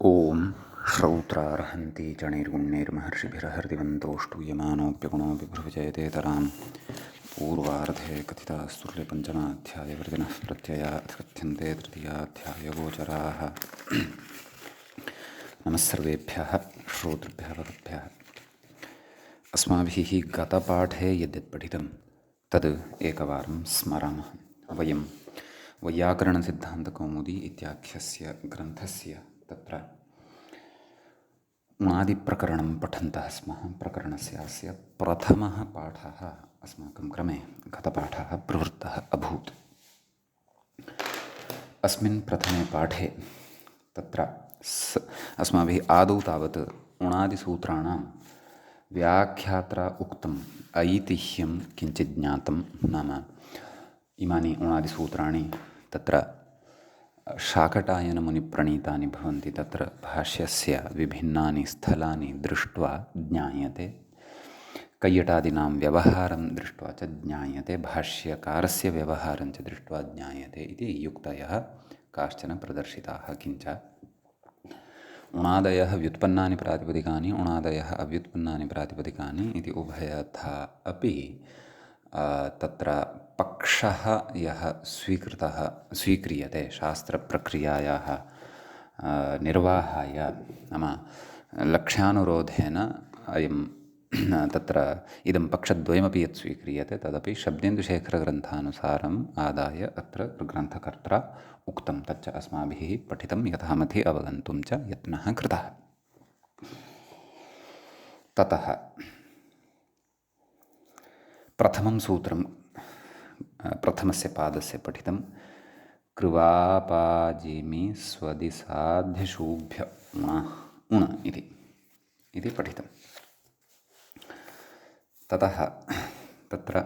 ॐ श्रौत्रार्हन्ति चणैर्गुण्यैर्महर्षिभिरहर्दिवन्तोऽष्टूयमानोऽप्यगुणो बिभ्रविजयतेतरां पूर्वार्धे कथितास्तुल्यपञ्चमाध्यायवर्तिनः प्रत्ययात् कथ्यन्ते तृतीयाध्यायगोचराः। नमः सर्वेभ्यः श्रोतृभ्यः भवद्भ्यः। अस्माभिः गतपाठे यद्यत् पठितं तद् एकवारं स्मरामः। वयं वैयाकरणसिद्धान्तकौमुदी इत्याख्यस्य ग्रन्थस्य तत्र उणादिप्रकरणं पठन्तः स्मः। प्रकरणस्य प्रथमः पाठः अस्माकं क्रमे गतपाठः प्रवृत्तः अभूत्। अस्मिन् प्रथमे पाठे तत्र अस्माभिः आदौ तावत् उणादिसूत्राणां व्याख्यात्रा उक्तम् ऐतिह्यं किञ्चित् ज्ञातं। नाम इमानि उणादिसूत्राणि तत्र शाकटायनमुनिप्रणीतानि भवन्ति। तत्र भाष्यस्य विभिन्नानि स्थलानि दृष्ट्वा ज्ञायते, कैयटादीनां व्यवहारं दृष्ट्वा च ज्ञायते, भाष्यकारस्य व्यवहारं च दृष्ट्वा ज्ञायते इति युक्तयः काश्चन प्रदर्शिताः। किञ्च उणादयः व्युत्पन्नानि प्रातिपदिकानि, उणादयः अव्युत्पन्नानि प्रातिपदिकानि इति उभयथा अपि तत्र पक्षः यः स्वीक्रियते शास्त्रप्रक्रियायाः निर्वाहाय, नाम लक्ष्यानुरोधेन अयं तत्र इदं पक्षद्वयमपि यत् स्वीक्रियते तदपि शब्देन्दुशेखरग्रन्थानुसारम् आदाय अत्र ग्रन्थकर्त्रा उक्तं। तच्च अस्माभिः पठितं, यथामति अवगन्तुं च यत्नः कृतः। ततः प्रथमं सूत्रं प्रथमस्य पादस्य पठितं। कृवापाजिमि स्वदिसाध्यशूभ्य उण इति पठितं। ततः तत्र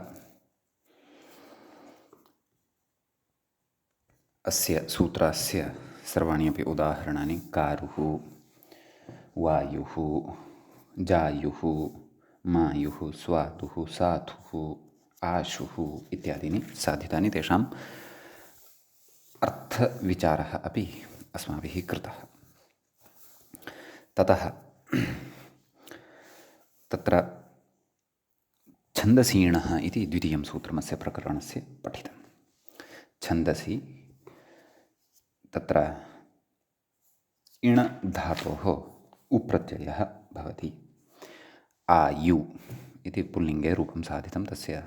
अस्य सूत्रस्य सर्वाणि अपि उदाहरणानि कारुः, वायुः, जायुः, मायुः, स्वातुः, साधुः, आशुः इत्यादीनि साधितानि। तेषाम् अर्थविचारः अपि अस्माभिः कृतः। ततः तत्र छन्दसीणः इति द्वितीयं सूत्रमस्य प्रकरणस्य पठितं। छन्दसि तत्र इण धातोः उप्रत्ययः भवति। आयु इति पुल्लिङ्गे रूपं साधितं। तस्य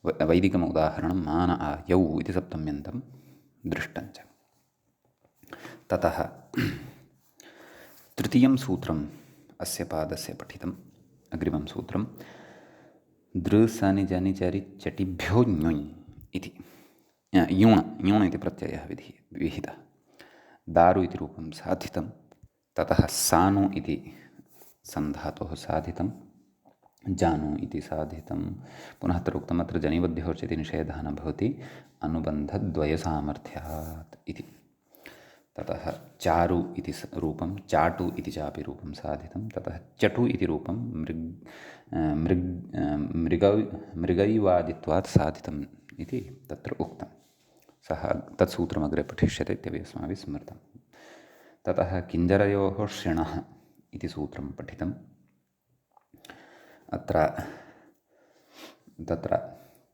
वैदिकम् उदाहरणं मान आयौ इति सप्तम्यन्तं दृष्टञ्च। ततः तृतीयं सूत्रम् अस्य पादस्य पठितम्। अग्रिमं सूत्रं दृसनिजनिचरिचटिभ्यो ञुञ् इति यूण इति प्रत्ययः विहितः। दारु इति रूपं साधितं। ततः सानु इति सन्धातोः साधितं, जानु इति साधितं। पुनः अत्र उक्तम्, अत्र जनिवद्योर्चिति निषेधः न भवति अनुबन्धद्वयसामर्थ्यात् इति। ततः चारु इति रूपं, चाटु इति चापि रूपं साधितं। ततः चटु इति रूपं मृगैवादित्वात् साधितम् इति तत्र उक्तं। सः तत्सूत्रमग्रे पठिष्यते इत्यपि अस्माभिः स्मृतं। ततः किञ्जरयोः शिणः इति सूत्रं पठितम्। अत्र तत्र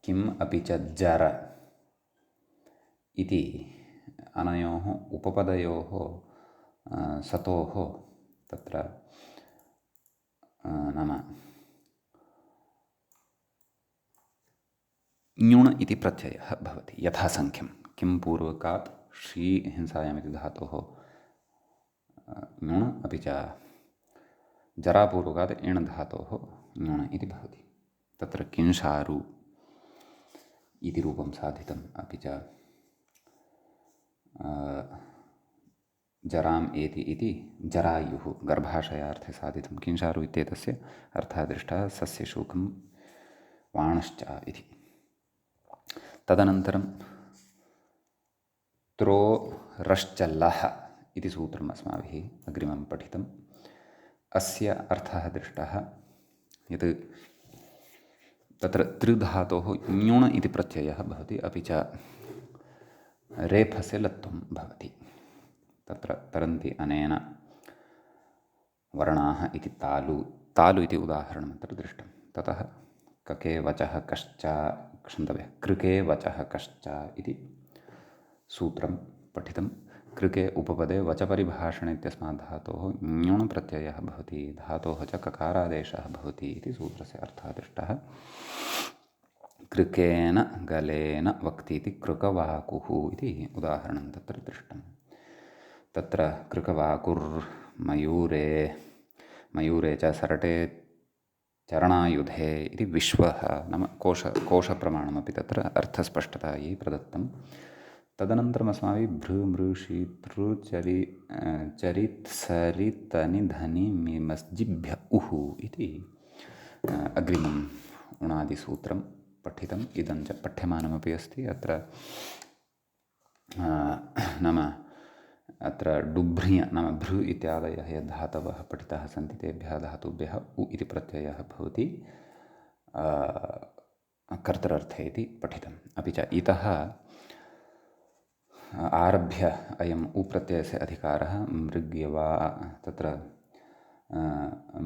किम् अपि च जर इति अनयोः उपपदयोः सतोः तत्र नाम ञुण् इति प्रत्ययः भवति यथासङ्ख्यं। किं पूर्वकात् शी हिंसायामिति धातोः ञुण्, अपि च जरापूर्वकात् इण् धातोः ञुण् इति भवति। तत्र किंशारु इति रूपं साधितम्, अपि च जराम् एति इति जरायुः गर्भाशयार्थे साधितं। किंशारु इत्येतस्य अर्थः दृष्टः सस्यशूकं वाणश्च इति। तदनन्तरं त्रो रश्च लः इति सूत्रम् अस्माभिः अग्रिमं पठितम्। अस्य अर्थः दृष्टः यत् तत्र त्रिधातोः ञुण् इति प्रत्ययः भवति, अपि च रेफस्य लत्वं भवति। तत्र तरन्ति अनेन वर्णाः इति तालु इति उदाहरणम् अत्र दृष्टं। ततः कके वचः कश्च क्षन्तव्यः कृके वचः कश्च इति सूत्रं पठितं। कृके उपपदे वचपरिभाषणे इत्यस्मात् धातोः ञुण् प्रत्ययः भवति, धातोः च ककारादेशः भवति इति सूत्रस्य अर्थः दृष्टः। कृकेन गलेन वक्ति इति कृकवाकुः इति उदाहरणं तत्र दृष्टं। तत्र कृकवाकुर्मयूरे मयूरे च सरटे चरणायुधे इति विश्वः नाम कोशप्रमाणमपि तत्र अर्थस्पष्टतायै प्रदत्तं। तदनन्तरम् अस्माभिः भृ मृ षि तृ चरित् सरितनि धनि मिमस्जिभ्य उः इति अग्रिमम् उणादिसूत्रं पठितम्। इदं च पठ्यमानमपि अस्ति। अत्र नाम अत्र डुभ्रिय नाम भृ इत्यादयः यद्धातवः पठिताः सन्ति तेभ्यः धातुभ्यः उ इति प्रत्ययः भवति कर्तृर्थे इति पठितम्। अपि च इतः आरभ्य अयम् उप्रत्ययस्य अधिकारः मृग्यवा तत्र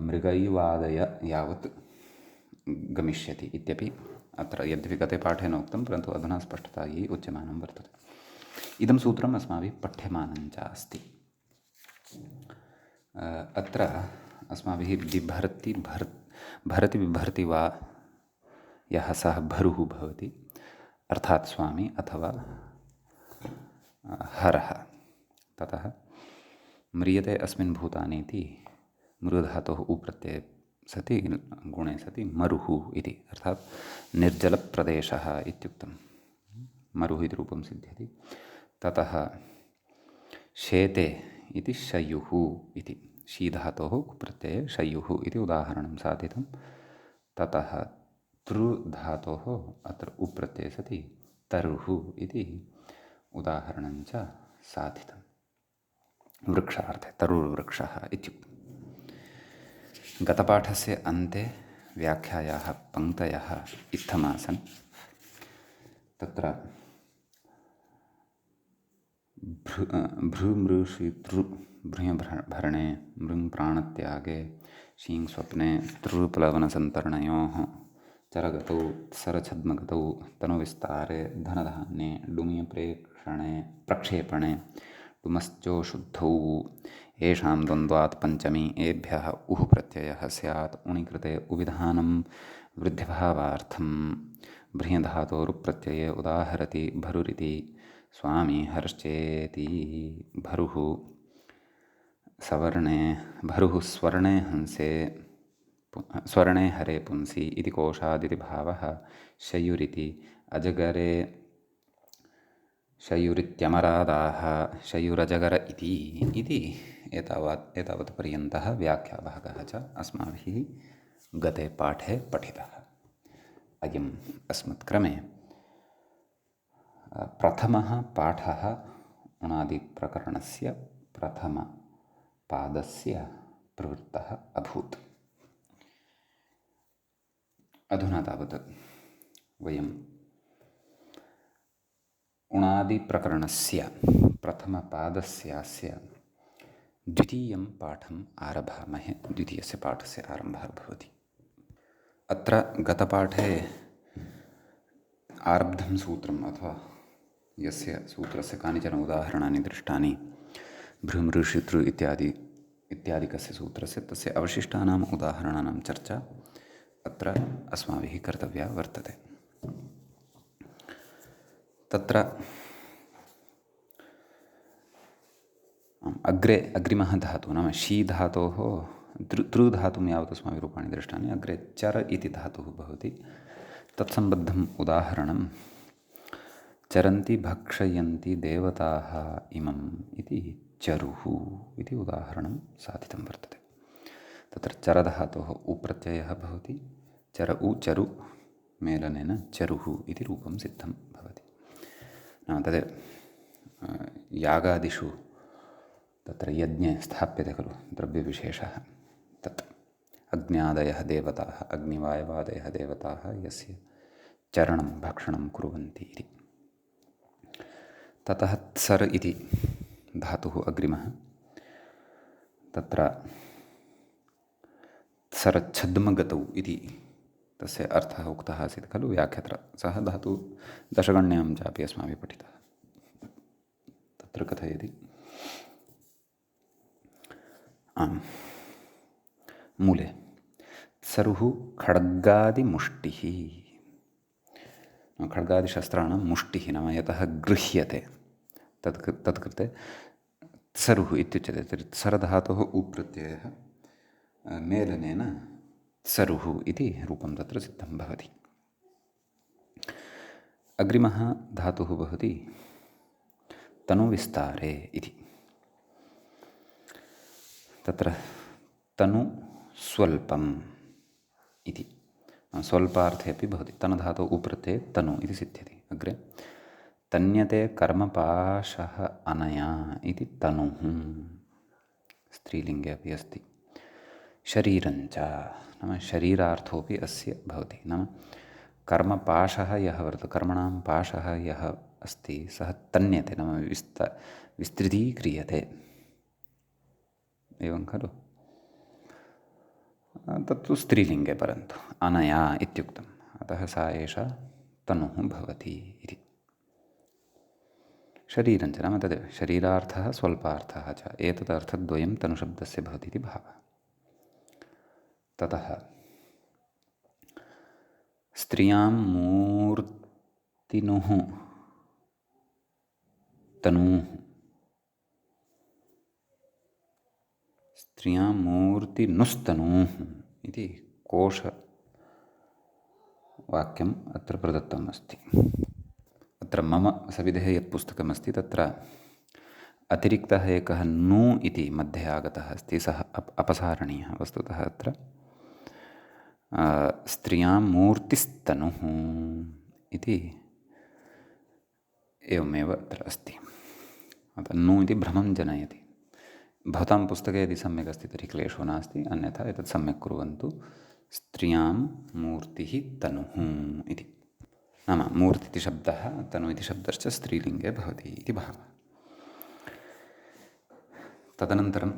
मृगैवादय यावत् गमिष्यति इत्यपि अत्र यद्यपि गते पाठेन उक्तं परन्तु अधुना स्पष्टतायै उच्यमानं वर्तते। इदं सूत्रम् अस्माभिः पठ्यमानं च अस्ति। अत्र अस्माभिः भरति बिभर्ति वा यः सः भरुः भवति अर्थात् स्वामी अथवा हरः। ततः म्रियते अस्मिन् भूतानि इति मृधातोः उप्रत्यये सति गुणे सति मरुः इति अर्थात् निर्जलप्रदेशः इत्युक्तं। मरुः इति रूपं सिद्ध्यति। ततः शेते इति शयुः इति शीधातोः उप्रत्यये शयुः इति उदाहरणं साधितं। ततः तृधातोः अत्र उप्रत्यये सति तरुः इति उदाहरणं च साधितं। वृक्षार्थे तरुर्वृक्षः इत्युक्तम्। गतपाठस्य अन्ते व्याख्यायाः पङ्क्तयः इत्थमासन्। तत्र भृ मृ षि तृ भृञभरणे मृङ् प्राणत्यागे शीङ् स्वप्ने तृप्लवनसन्तरणयोः चरगतौ सरछद्मगतौ तनुविस्तारे धनधान्ये डुमिय प्रक्षेपणे डुमश्चोशुद्धौ येषां द्वन्द्वात् पञ्चमी एभ्यः उः प्रत्ययः स्यात् उणिकृते उविधानं वृद्धिभावार्थं भृञधातोरुप्रत्यये उदाहरति भरुरिति स्वामी हरश्चेति भरुः सवर्णे भरुः स्वर्णे हंसे स्वर्णे हरे पुंसि इति कोशादिति भावः शयुरिति अजगरे शयुरित्यमरादाः शयुरजगर इति एतावत् पर्यन्तः व्याख्याभागः च अस्माभिः गते पाठे पठितः। अयम् अस्मत्क्रमे प्रथमः पाठः उणादिप्रकरणस्य प्रथमपादस्य प्रवृत्तः अभूत्। अधुना तावत् वयम् उणादिप्रकरणस्य प्रथमपादस्यास्य द्वितीयं पाठम् आरभामहे। द्वितीयस्य पाठस्य आरम्भः भवति। अत्र गतपाठे आरब्धं सूत्रम् अथवा यस्य सूत्रस्य कानिचन उदाहरणानि दृष्टानि भृमृषितृ इत्यादिकस्य सूत्रस्य तस्य अवशिष्टानाम् उदाहरणानां चर्चा अत्र अस्माभिः कर्तव्या वर्तते। तत्र अग्रिमः धातुः नाम शी धातोः तृधातुं यावत् अस्माभिः रूपाणि दृष्टानि। अग्रे चर इति धातुः भवति। तत्सम्बद्धम् उदाहरणं चरन्ति भक्षयन्ति देवताः इमम् इति चरुः इति उदाहरणं साधितं वर्तते। तत्र चरधातोः उप्रत्ययः भवति। चर उ चरु मेलनेन चरुः इति रूपं सिद्धं भवति। नाम तद् यागादिषु तत्र यज्ञे स्थाप्यते खलु द्रव्यविशेषः तत् अग्न्यादयः देवताः अग्निवायवादयः देवताः यस्य चरणं भक्षणं कुर्वन्ति इति। ततः त्सर् इति धातुः अग्रिमः तत्र त्सरच्छद्मगतौ इति तस्य अर्थः उक्तः आसीत् खलु व्याख्यात्रा सः धातुः दशगण्यां चापि अस्माभिः पठितः। तत्र कथयति आम् मूले त्सरुः खड्गादिमुष्टिः खड्गादिशस्त्राणां मुष्टिः नाम यतः गृह्यते तत्कृते त्सरुः इत्युच्यते। तर्हि त्सरधातोः उप्रत्ययः मेलनेन त्सरुः इति रूपं तत्र सिद्धं भवति। अग्रिमः धातुः भवति तनुविस्तारे इति। तत्र तनु स्वल्पम् इति स्वल्पार्थे अपि भवति। तनधातोः उप्रत्यये तनु इति सिद्ध्यति। अग्रे तन्यते कर्मपाशः अनया इति तनुः स्त्रीलिङ्गे अपि अस्ति। शरीरञ्च नाम शरीरार्थोऽपि अस्य भवति। नाम कर्मपाशः यः वर्तते कर्मणां पाशः यः अस्ति सः तन्यते नाम विस्तृतीक्रियते एवं खलु। तत्तु स्त्रीलिङ्गे परन्तु अनया इत्युक्तम् अतः सा एषा तनुः भवति इति। शरीरञ्च नाम तदेव शरीरार्थः स्वल्पार्थः च एतदर्थद्वयं तनुशब्दस्य भवति इति भावः। ततः स्त्रियां मूर्तिनुः तनूः स्त्रियां मूर्तिनुस्तनूः इति कोशवाक्यम् अत्र प्रदत्तम् अस्ति। अत्र मम सविधे यत् पुस्तकमस्ति तत्र अतिरिक्तः एकः नु इति मध्ये आगतः अस्ति सः अपसारणीयः। वस्तुतः अत्र स्त्रियां मूर्तिस्तनुः इति एवमेव अत्र अस्ति। अतः नु इति भ्रमं जनयति। भवतां पुस्तके यदि सम्यक् अस्ति तर्हि क्लेशो नास्ति, अन्यथा एतत् सम्यक् कुर्वन्तु। स्त्रियां मूर्तिः तनुः इति नाम मूर्ति इति शब्दः तनु इति शब्दश्च स्त्रीलिङ्गे भवति इति भावः। तदनन्तरं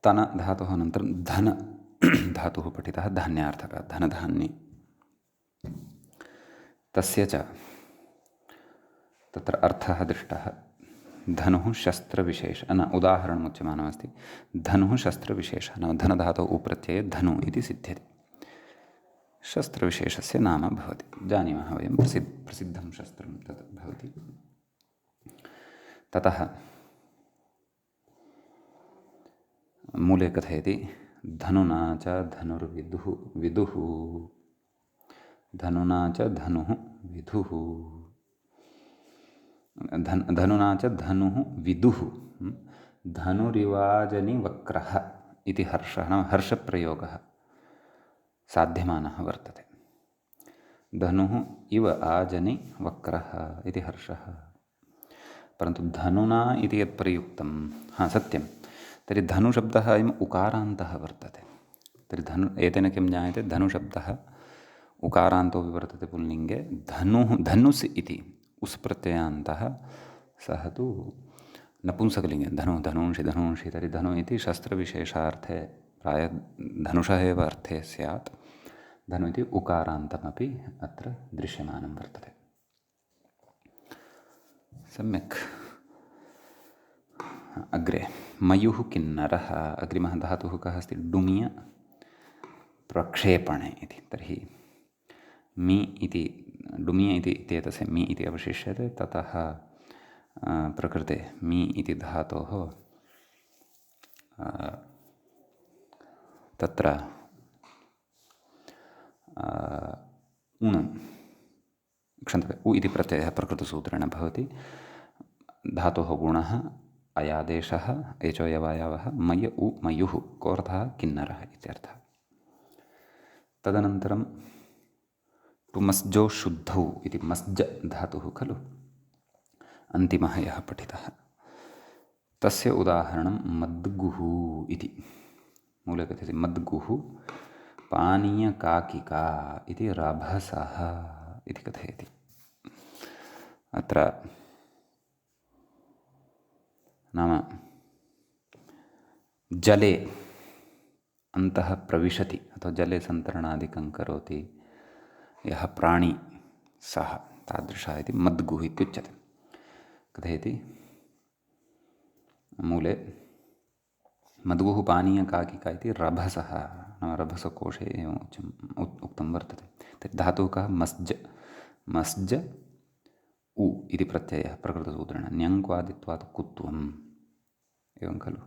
तन धातोः अनन्तरं धन धातुः पठितः धान्यार्थकः धनधान्ये तस्य च तत्र अर्थः दृष्टः। धनुः शस्त्रविशेषः न उदाहरणमुच्यमानमस्ति। धनुः शस्त्रविशेषः नाम धनधातोः उप्रत्यये धनु इति सिद्ध्यति। शस्त्रविशेषस्य नाम भवति। जानीमः वयं प्रसिद्धं शस्त्रं तत् भवति। ततः मूले कथयति धनुना च धनुर्विदुः विदुः धनुना च धनुः विदुः धनुना च धनुः विदुः धनुरिवाजनिवक्रः इति हर्षः नाम हर्षप्रयोगः साध्यमानः वर्तते। धनुः इव आजनि वक्रः इति हर्षः। परन्तु धनुना इति यत् प्रयुक्तं सत्यं तर्हि धनुशब्दः अयम् उकारान्तः वर्तते। तर्हि एतेन किं ज्ञायते धनुशब्दः उकारान्तोऽपि वर्तते पुल्लिङ्गे। धनुस् इति उस् प्रत्ययान्तः सः तु नपुंसकलिङ्गे धनुंषि तर्हि धनु इति शस्त्रविशेषार्थे प्रायः धनुषः एव अर्थे स्यात्। धनु इति उकारान्तमपि अत्र दृश्यमानं वर्तते। सम्यक्। अग्रे मयुः किन्नरः अग्रिमः धातुः कः अस्ति डुमिय प्रक्षेपणे इति। तर्हि मि इति डुमिय इति इत्येतस्य मि इति अवशिष्यते। ततः प्रकृते मि इति धातोः तत्र क्षन्तव्यम् उ इति प्रत्ययः प्रकृतसूत्रेण भवति। धातोः गुणः अयादेशः एचोयवायावः मय उ मयुः कोऽर्थः किन्नरः इत्यर्थः। तदनन्तरं टुमस्जो शुद्धौ इति मस्ज धातुः खलु अन्तिमः यः पठितः तस्य उदाहरणं मद्गुः इति। मूले कथ्यते मद्गुः पानीयकाकिका इति रभसः इति कथयति। अत्र नाम जले अन्तः प्रविशति अथवा जले सन्तरणादिकं करोति यः प्राणी सः तादृशः इति मद्गुः इत्युच्यते। कथयति मूले मद्गुः पानीयकाकिका इति रभसः, नाम रभसकोशे एवम् उक्तं वर्तते। तर्हि धातुः कः? मस्ज। मस्ज उ इति प्रत्ययः प्रकृतसूत्रेण न्यङ्क्वादित्वात् कुत्वम्, एवं खलु।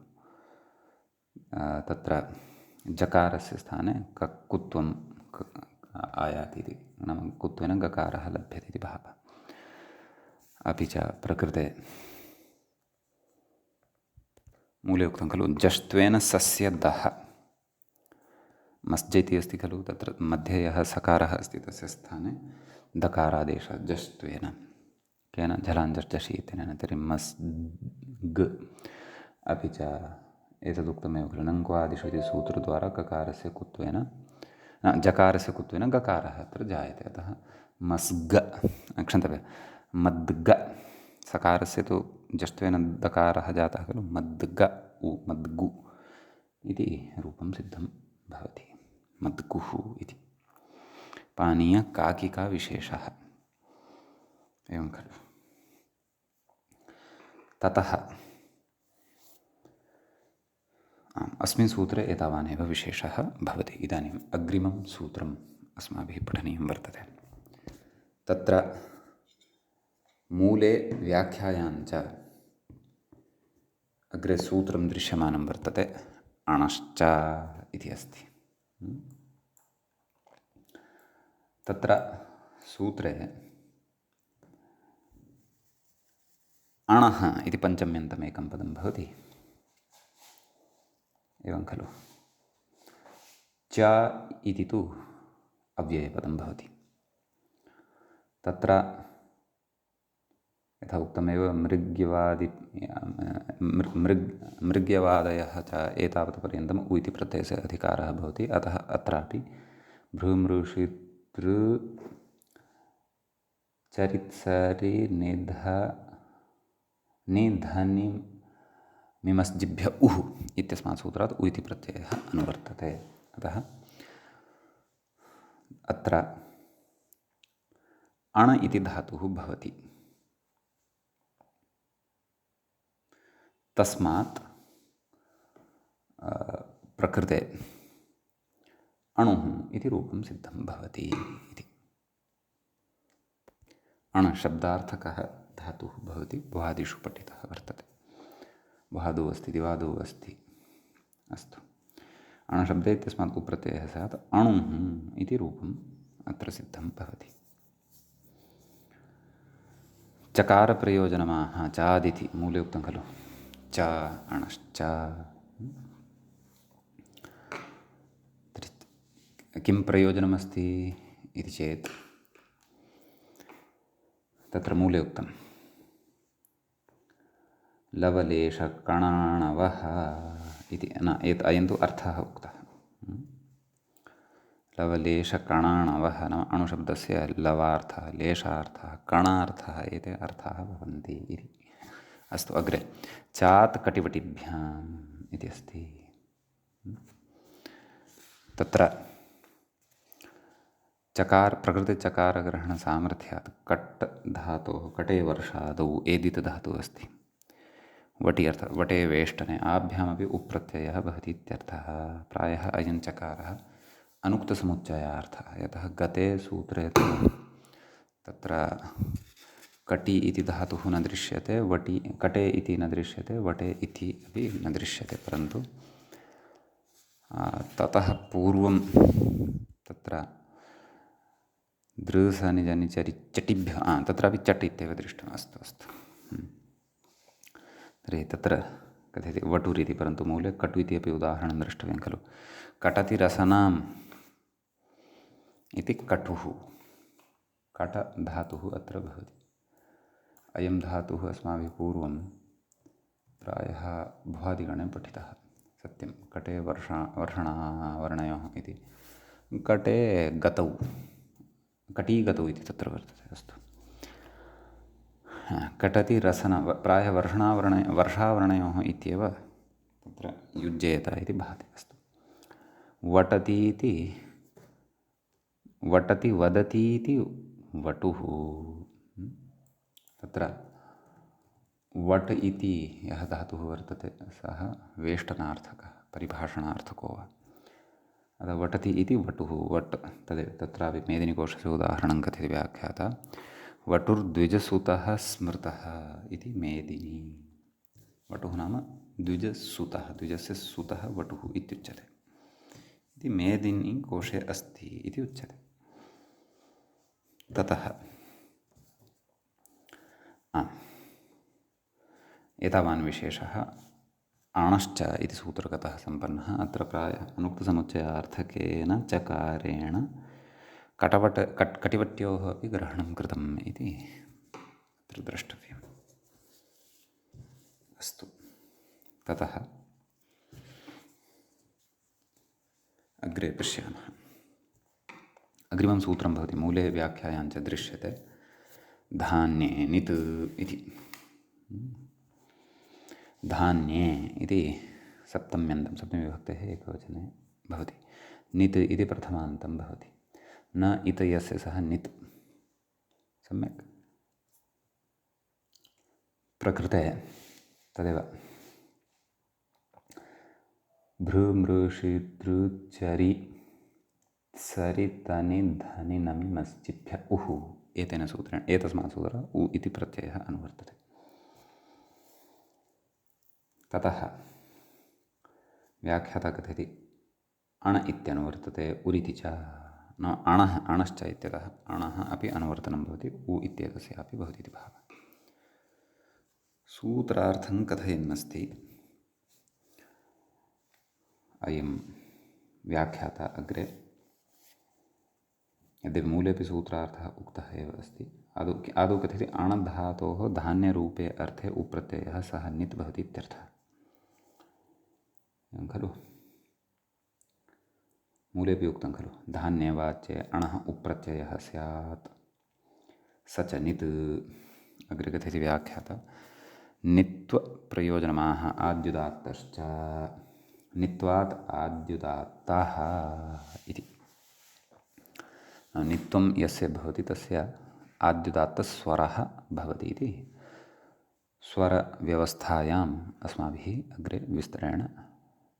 तत्र जकारस्य स्थाने कुत्वं आयाति इति, नाम कुत्वेन गकारः लभ्यते इति भावः। अपि च प्रकृते मूले उक्तं खलु जष्ट्वेन सस्य दः, मस्ज इति अस्ति खलु, तत्र मध्ये यः सकारः अस्ति तस्य स्थाने दकारादेशः जष्ट्वेन, केन? झलाञ्जष्टषि इत्यनेन। तर्हि मस्ग। अपि च एतदुक्तमेव खलु नङ्क्वादिषु इति सूत्रद्वारा ककारस्य कुत्वेन जकारस्य कुत्वेन गकारः अत्र जायते। अतः मस्ग, क्षन्तव्यः, मद्ग। सकारस्य तु जष्ट्वेन दकारः जातः खलु, मद्ग उ मद्गु इति रूपं सिद्धं भवति, मद्गुः इति। पानीयकाकिकाविशेषः, एवं खलु। ततः अस्मिन् सूत्रे एतावानेव विशेषः भवति। इदानीम् अग्रिमं सूत्रम् अस्माभिः पठनीयं वर्तते। तत्र मूले व्याख्यायाञ्च अग्रे सूत्रं दृश्यमानं वर्तते, अणश्च इति अस्ति। तत्र सूत्रे अणः इति पञ्चम्यन्तमेकं पदं भवति, एवं खलु। च इति तु अव्ययपदं भवति। तत्र यथा उक्तमेव मृग्यवादयः च एतावत्पर्यन्तम् उ इति प्रत्ययस्य अधिकारः भवति। अतः अत्रापि भ्रूमृषितृ चरित्सरि निधनि मिमस्जिभ्य उः इत्यस्मात् सूत्रात् उ इति प्रत्ययः अनुवर्तते। अतः अत्र अण इति धातुः भवति। तस्मात् प्रकृते अणुः इति रूपं सिद्धं भवति इति। अण शब्दार्थकः धातुः भवति, भ्वादिषु पठितः वर्तते। भ्वादौ अस्ति, दिवादौ अस्ति। अस्तु, अणशब्दे इत्यस्मात् उप्रत्ययः स्यात्, अणुः इति रूपम् अत्र सिद्धं भवति। चकारप्रयोजनमाह चादिति मूले उक्तं खलु, च अणश्च। किं प्रयोजनमस्ति इति चेत् तत्र मूले उक्तं लवलेशकणाणवः इति, न अयं तु अर्थः उक्तः। लवलेशकणाणवः नाम अणुशब्दस्य लवार्थः, लेशार्थः, कणार्थः, एते अर्थाः भवन्ति इति। अस्तु, अग्रे चात् कटिवटिभ्याम् इति अस्ति। तत्र प्रकृतिचकारग्रहणसामर्थ्यात् कट् धातोः कटे वर्षादौ एदितधातुः अस्ति। वटि अर्थात् वटे वेष्टने आभ्यामपि उप्रत्ययः भवति इत्यर्थः। प्रायः अयं चकारः अनुक्तसमुच्चयार्थः, यतः गते सूत्रे तत्र कटि इति धातुः न दृश्यते, वटि कटे इति न दृश्यते, वटे इति अपि न दृश्यते। परन्तु ततः पूर्वं तत्र दृसनिजनिचरि चटिभ्यः तत्रापि चट् इत्येव दृष्टम्। अस्तु अस्तु, तर्हि तत्र कथयति वटुर् इति, परन्तु मूले कटु इति अपि उदाहरणं द्रष्टव्यं खलु। कटतिरसनाम् इति कटुः, कट धातुः अत्र भवति। अयं धातुः अस्माभिः पूर्वं प्रायः भ्वादिगणे पठितः। सत्यं, कटे वर्षणः वर्णयोः इति, कटे गतौ, कटी गतौ इति तत्र वर्तते। अस्तु, कटति रसन प्रायः वर्षावर्णयोः इत्येव तत्र युज्येत इति भाति। अस्तु, वटतीति वटति वदतीति वटुः। तत्र वट् इति यः धातुः वर्तते सः वेष्टनार्थकः, परिभाषणार्थको वा। अतः वटति इति वटुः, वट् तदेव। तत्रापि मेदिनीकोशस्य उदाहरणं कथयति व्याख्याता, वटुर्द्विजसुतः स्मृतः इति मेदिनी। वटुः नाम द्विजसुतः, द्विजस्य सुतः वटुः इत्युच्यते इति मेदिनीकोशे अस्ति इति उच्यते। ततः एतावान् विशेषः आणश्च इति सूत्रगतः सम्पन्नः। अत्र प्रायः अनुक्तसमुच्चयार्थकेन चकारेण कटिवट्योः अपि ग्रहणं कृतम् इति अत्र द्रष्टव्यम्। अस्तु, ततः अग्रे पश्यामः। अग्रिमं सूत्रं भवति, मूले व्याख्यायां च दृश्यते, धान्ये नित् इति। धान्ये इति सप्तम्यन्तं, सप्तमीविभक्तेः एकवचने भवति। नित् इति प्रथमान्तं भवति। न इत यस्य सः नित्। सम्यक्। प्रकृते तदेव भृ मृषि दृचरि सरि तनि धनि नमि मश्चिभ्य उः एतेन सूत्रेण, एतस्मात् सूत्रात् उ इति प्रत्ययः अनुवर्तते। ततः व्याख्याता कथयति अण इत्यनुवर्तते उरिति च, न अणः अणश्च इत्यतः अणः अपि अनुवर्तनं भवति, उ इत्येतस्यापि भवति इति भावः। सूत्रार्थं कथयन्नस्ति अयं व्याख्याता अग्रे। यद्यपि मूलेपि सूत्रार्थः उक्तः एव अस्ति, आदौ कथयति अणधातोः धान्यरूपे अर्थे उप्रत्ययः सः नित् भवति इत्यर्थः। एवं खलु, मूलेपि उक्तं खलु, धान्यवाच्ये अणः उप्रत्ययः स्यात् स च नित्। अग्रे कथयति व्याख्याता, नित्वप्रयोजनमाह आद्युदात्तश्च, नित्वात् आद्युदात्तः इति। नित्वं यस्य भवति तस्य आद्युदात्तस्वरः भवति इति स्वरव्यवस्थायाम् अस्माभिः अग्रे विस्तरेण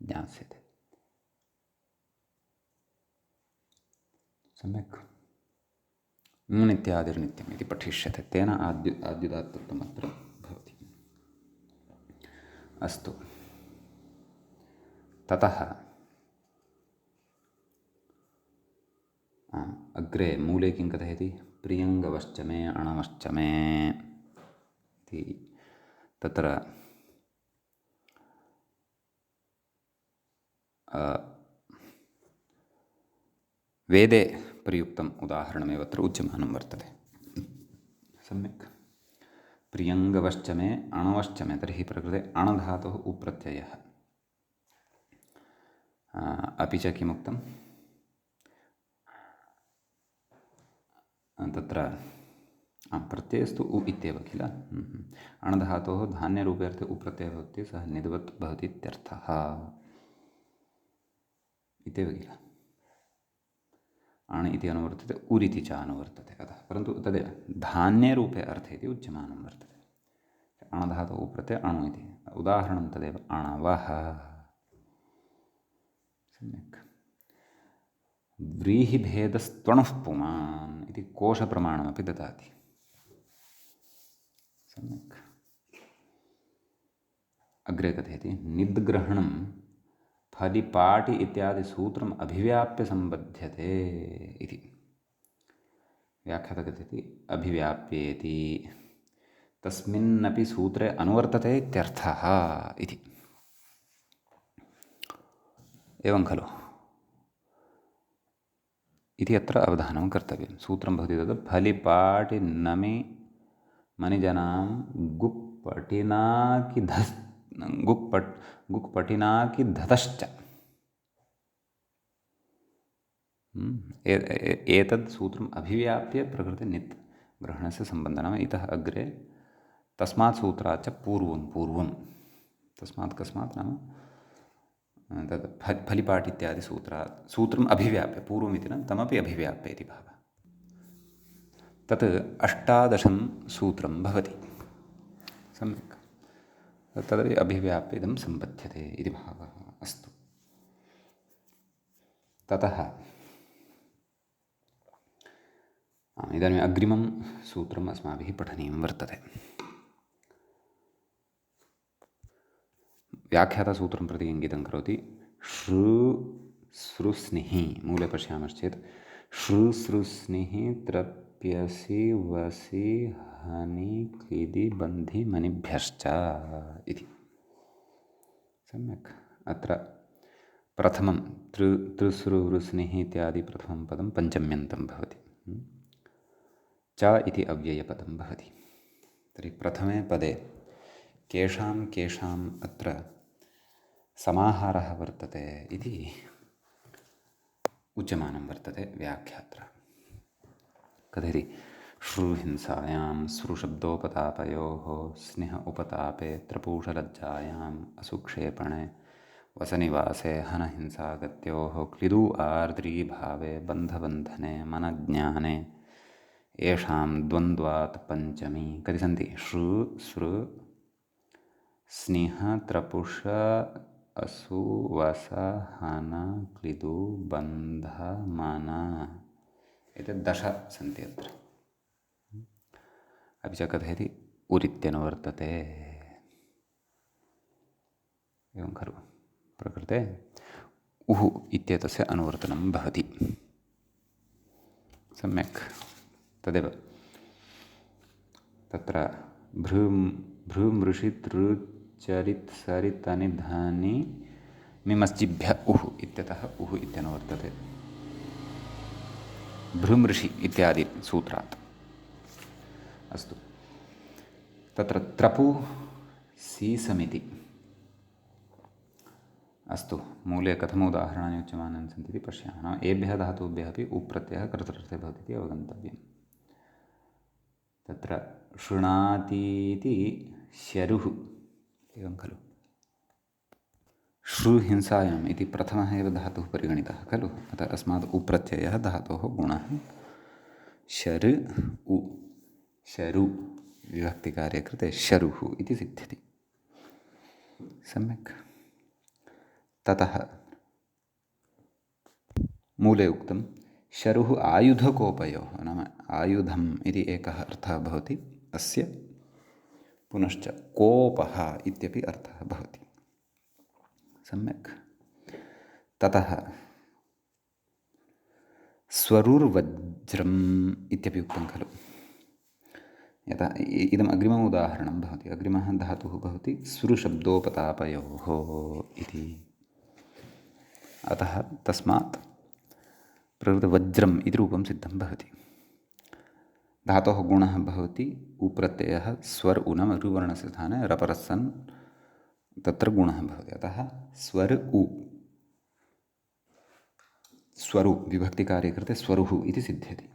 ज्ञास्यते। सम्यक्। नित्यादिर्नित्यम् इति पठिष्यते, तेन आद्युदात्तत्वम् अत्र भवति। अस्तु, ततः अग्रे मूले किं कथयति, प्रियङ्गवश्च मे अणवश्च मे इति। तत्र वेदे प्रयुक्तम् उदाहरणमेव अत्र उच्यमानं वर्तते। सम्यक्। प्रियङ्गवश्च मे अणवश्च मे, तर्हि प्रकृते अणधातुः उप्रत्ययः। अपि च किमुक्तं, तत्र प्रत्ययस्तु उ इत्येव किल। अणधातोः धान्यरूपे अर्थे उप्रत्ययः भवति, सः निद्वत् भवति इत्यर्थः इत्येव किल। अण् इति अनुवर्तते, उरिति च अनुवर्तते। अतः परन्तु तदेव धान्यरूपे अर्थे इति उच्यमानं वर्तते। अणधातोः उप्रत्यय अणु इति, उदाहरणं तदेव अणवः। सम्यक्। व्रीहिभेदस्त्वणुः पुमान् इति कोशप्रमाणमपि ददाति। सम्यक्। अग्रे कथयति, निद्ग्रहणं फलिपाटि इत्यादि सूत्रम् अभिव्याप्य सम्बध्यते इति। व्याख्याता कथयति अभिव्याप्येति, तस्मिन्नपि सूत्रे अनुवर्तते इत्यर्थः इति। एवं खलु इति अत्र अवधानं कर्तव्यं। सूत्रं भवति तद् फलिपाटि नमि मनिजनां गुक्पटिनाकि गुक्पटिनाकि धतश्च। एतद् सूत्रम् अभिव्याप्य प्रकृते नित् ग्रहणस्य सम्बन्धः। नाम इतः अग्रे तस्मात् सूत्रात् च पूर्वं पूर्वं तस्मात् कस्मात् नाम तद् फलिपाट् इत्यादि सूत्रम् अभिव्याप्य पूर्वम् इति न तमपि अभिव्याप्य इति भावः तत् 18 सूत्रं भवति सम्यक् तदपि अभिव्याप्य इदं सम्बध्यते इति भावः अस्तु ततः इदानीम् अग्रिमं सूत्रम् अस्माभिः पठनीयं वर्तते व्याख्यातसूत्रं प्रति इङ्गितं करोति श्रुस्निः मूले पश्यामश्चेत् श्रुस्निः त्रप्यसि वसि हनि क्लिदि बन्धि मणिभ्यश्च इति सम्यक् अत्र प्रथमं तृसृवृस्निः इत्यादि प्रथमं पदं पञ्चम्यन्तं भवति च इति अव्ययपदं भवति तर्हि प्रथमे पदे केषां केषाम् अत्र समाहारः वर्तते इति उच्यमानं वर्तते व्याख्यात्र कथयति श्रुहिंसायां श्रुशब्दोपतापयोः स्नेह उपतापे त्रपूषलज्जायाम् असुक्षेपणे वसनिवासे हनहिंसागत्योः क्लिदु आर्द्रीभावे बन्धबन्धने मनज्ञाने येषां द्वन्द्वात् पञ्चमी कति सन्ति श्रु सृ स्निह त्रपुष असु वस हन क्लिदु बन्ध मन एतत् 10 सन्ति अत्र अपि च कथयति उरित्यनुवर्तते एवं खलु प्रकृते उः इत्येतस्य अनुवर्तनं भवति सम्यक् तदेव तत्र भ्रूमृषितृचरित् सरितनिधानि मिमश्चिभ्य उः इत्यतः उः इत्यनुवर्तते भ्रूमृषि इत्यादि सूत्रात् अस्तु तत्र त्रपु सीसमिति अस्तु मूले कथम् उदाहरणानि उच्यमानानि सन्ति इति पश्यामः नाम एभ्यः धातुभ्यः अपि उप्रत्ययः कर्तृर्थे भवति इति अवगन्तव्यम् तत्र शृणातीति शरुः एवं खलु श्रुहिंसायाम् इति प्रथमः एव धातुः परिगणितः खलु अतः अस्मात् उप्रत्ययः धातोः गुणः शर् उ शरु विभक्तिकार्ये कृते शरुः इति सिद्ध्यति सम्यक् ततः मूले उक्तं शरुः आयुधकोपयोः नाम आयुधम् इति एकः अर्थः भवति अस्य पुनश्च कोपः इत्यपि अर्थः भवति सम्यक् ततः स्वरुर्वज्रम् इत्यपि उक्तं खलु यथा इदम् अग्रिमम् उदाहरणं भवति अग्रिमः धातुः भवति सुरुशब्दोपतापयोः इति अतः तस्मात् प्रकृतवज्रम् इति रूपं सिद्धं भवति धातोः गुणः भवति उप्रत्ययः स्वर् उनम् रुवर्णस्य स्थाने रपरस्सन् तत्र गुणः भवति अतः स्वर् उ स्वरु विभक्तिकार्ये कृते स्वरुः इति सिद्ध्यति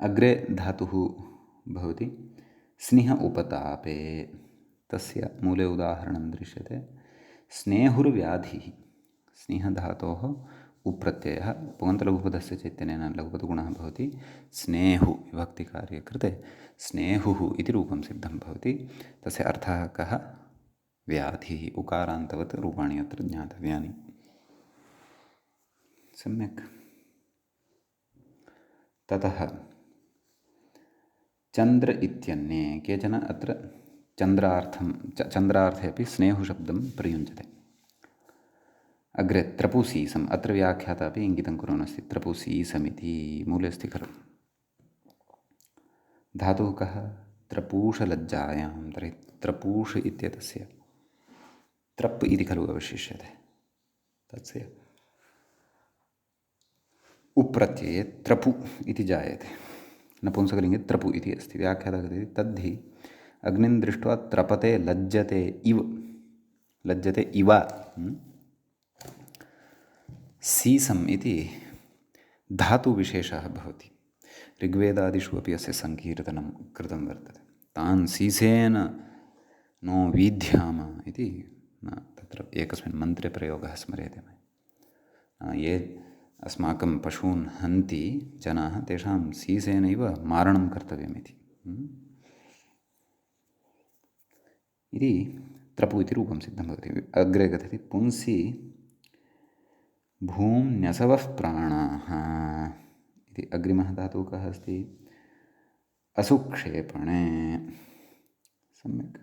अग्रे धातुः भवति स्निह उपतापे तस्य मूले उदाहरणं दृश्यते स्नेहुर्व्याधिः स्नेहधातोः उप्रत्ययः पुगन्तलघुपदस्य चैतन्येन लघुपदगुणः भवति स्नेहु विभक्तिकार्ये कृते स्नेहुः इति रूपं सिद्धं भवति तस्य अर्थः कः व्याधिः उकारान्तवत् रूपाणि अत्र ज्ञातव्यानि सम्यक् ततः चन्द्र इत्यन्ये केचन अत्र चन्द्रार्थे अपि स्नेहुशब्दं प्रयुञ्जते अग्रे त्रपुसीसम् अत्र व्याख्याता अपि इङ्गितं कुर्वन्नस्ति त्रपुसीसमिति मूले अस्ति खलु धातुः कः त्रपूषलज्जायां तर्हि त्रपूष इत्येतस्य त्रप् इति खलु अवशिष्यते तस्य उप्रत्यये त्रपु इति जायते नपुंसकलिङ्गे त्रपु इति अस्ति व्याख्याता कथयति तद्धि अग्निं दृष्ट्वा त्रपते लज्जते इव सीसम् इति धातुविशेषः भवति ऋग्वेदादिषु अपि अस्य सङ्कीर्तनं कृतं वर्तते. तान् सीसेन नो वीध्याम इति तत्र एकस्मिन् मन्त्रे प्रयोगः स्मर्यते मया. ये अस्माकं पशून् हन्ति जनाः तेषां सीसेनैव मारणं कर्तव्यमिति. इति त्रपु इति रूपं सिद्धं भवति. अग्रे कथति पुंसि भूम्न्यसवः प्राणाः इति अग्रिमः धातुः कः अस्ति? असुक्षेपणे. सम्यक्.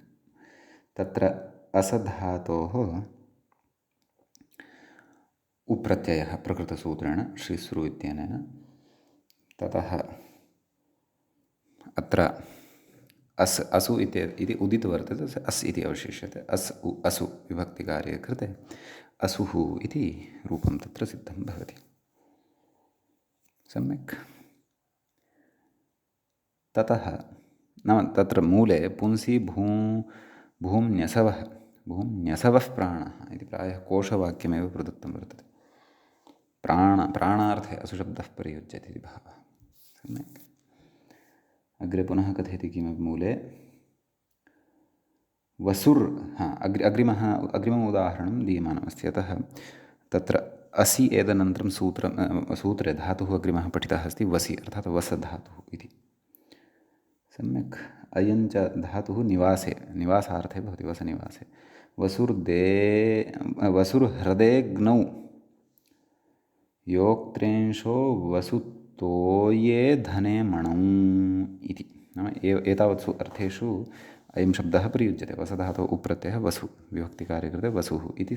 तत्र असधातोः उप्रत्ययः प्रकृतसूत्रेण श्रीसृ इत्यनेन. ततः अत्र अस् असु इति उदित वर्तते, अस् इति अवशिष्यते. असु विभक्तिकार्ये कृते असुः इति रूपं तत्र सिद्धं भवति. सम्यक्. ततः नाम तत्र मूले पुंसि भूम्न्यसवः प्राणः इति प्रायः कोशवाक्यमेव प्रदत्तं वर्तते. प्राणार्थे असुशब्दः प्रयुज्यते इति भावः. सम्यक्. अग्रे पुनः कथयति किमपि मूले अग्रिमम् उदाहरणं दीयमानमस्ति. अतः तत्र असि एतदनन्तरं सूत्रे धातुः अग्रिमः पठितः अस्ति वसि, अर्थात् वसधातुः इति. सम्यक्. अयं च धातुः निवासार्थे भवति, वसनिवासे. वसुर्हृदेग्नौ योक्त्रेंशो वसुतोये धने मणौ इति. नाम एतावत्सु अर्थेषु अयं शब्दः प्रयुज्यते. वसधातोः उप्रत्ययः वसु विभक्तिकार्ये कृते वसुः इति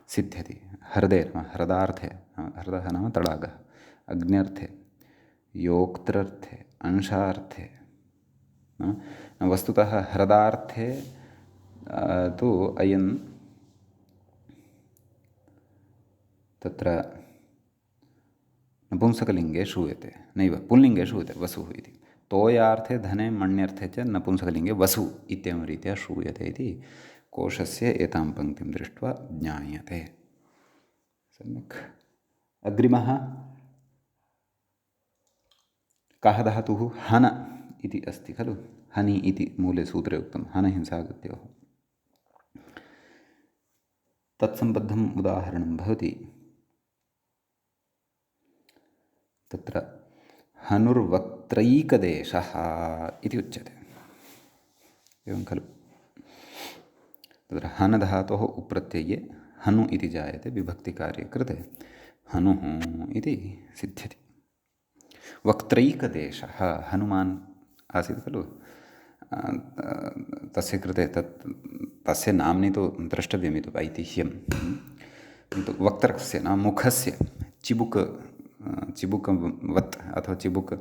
सिद्ध्यति. हृदे नाम हृदार्थे, हृदः नाम तडागः, अग्न्यर्थे, योक्त्रर्थे, अंशार्थे. वस्तुतः हृदार्थे तु अयं तत्र नपुंसकलिङ्गे श्रूयते, नैव पुल्लिङ्गे श्रूयते वसुः इति. तोयार्थे धने मण्यर्थे च नपुंसकलिङ्गे वसु इत्येवं रीत्या श्रूयते इति कोशस्य एतां पङ्क्तिं दृष्ट्वा ज्ञायते. सम्यक्. अग्रिमः कः धातुः? हन इति अस्ति खलु. हनि इति मूले सूत्रे उक्तं, हनहिंसागत्योः. तत्सम्बद्धम् उदाहरणं भवति. तत्र हनुर्वक्त्रैकदेशः इति उच्यते. एवं खलु. तत्र हन धातोः उप्रत्यये हनु इति जायते, विभक्तिकार्ये कृते हनुः इति सिद्ध्यति. वक्त्रैकदेशः हनुमान् आसीत् खलु. तस्य कृते तस्य नाम्नि तु द्रष्टव्यमिति ऐतिह्यं. किन्तु वक्त्रस्य नाम मुखस्य चिबुकवत् अथवा चिबुक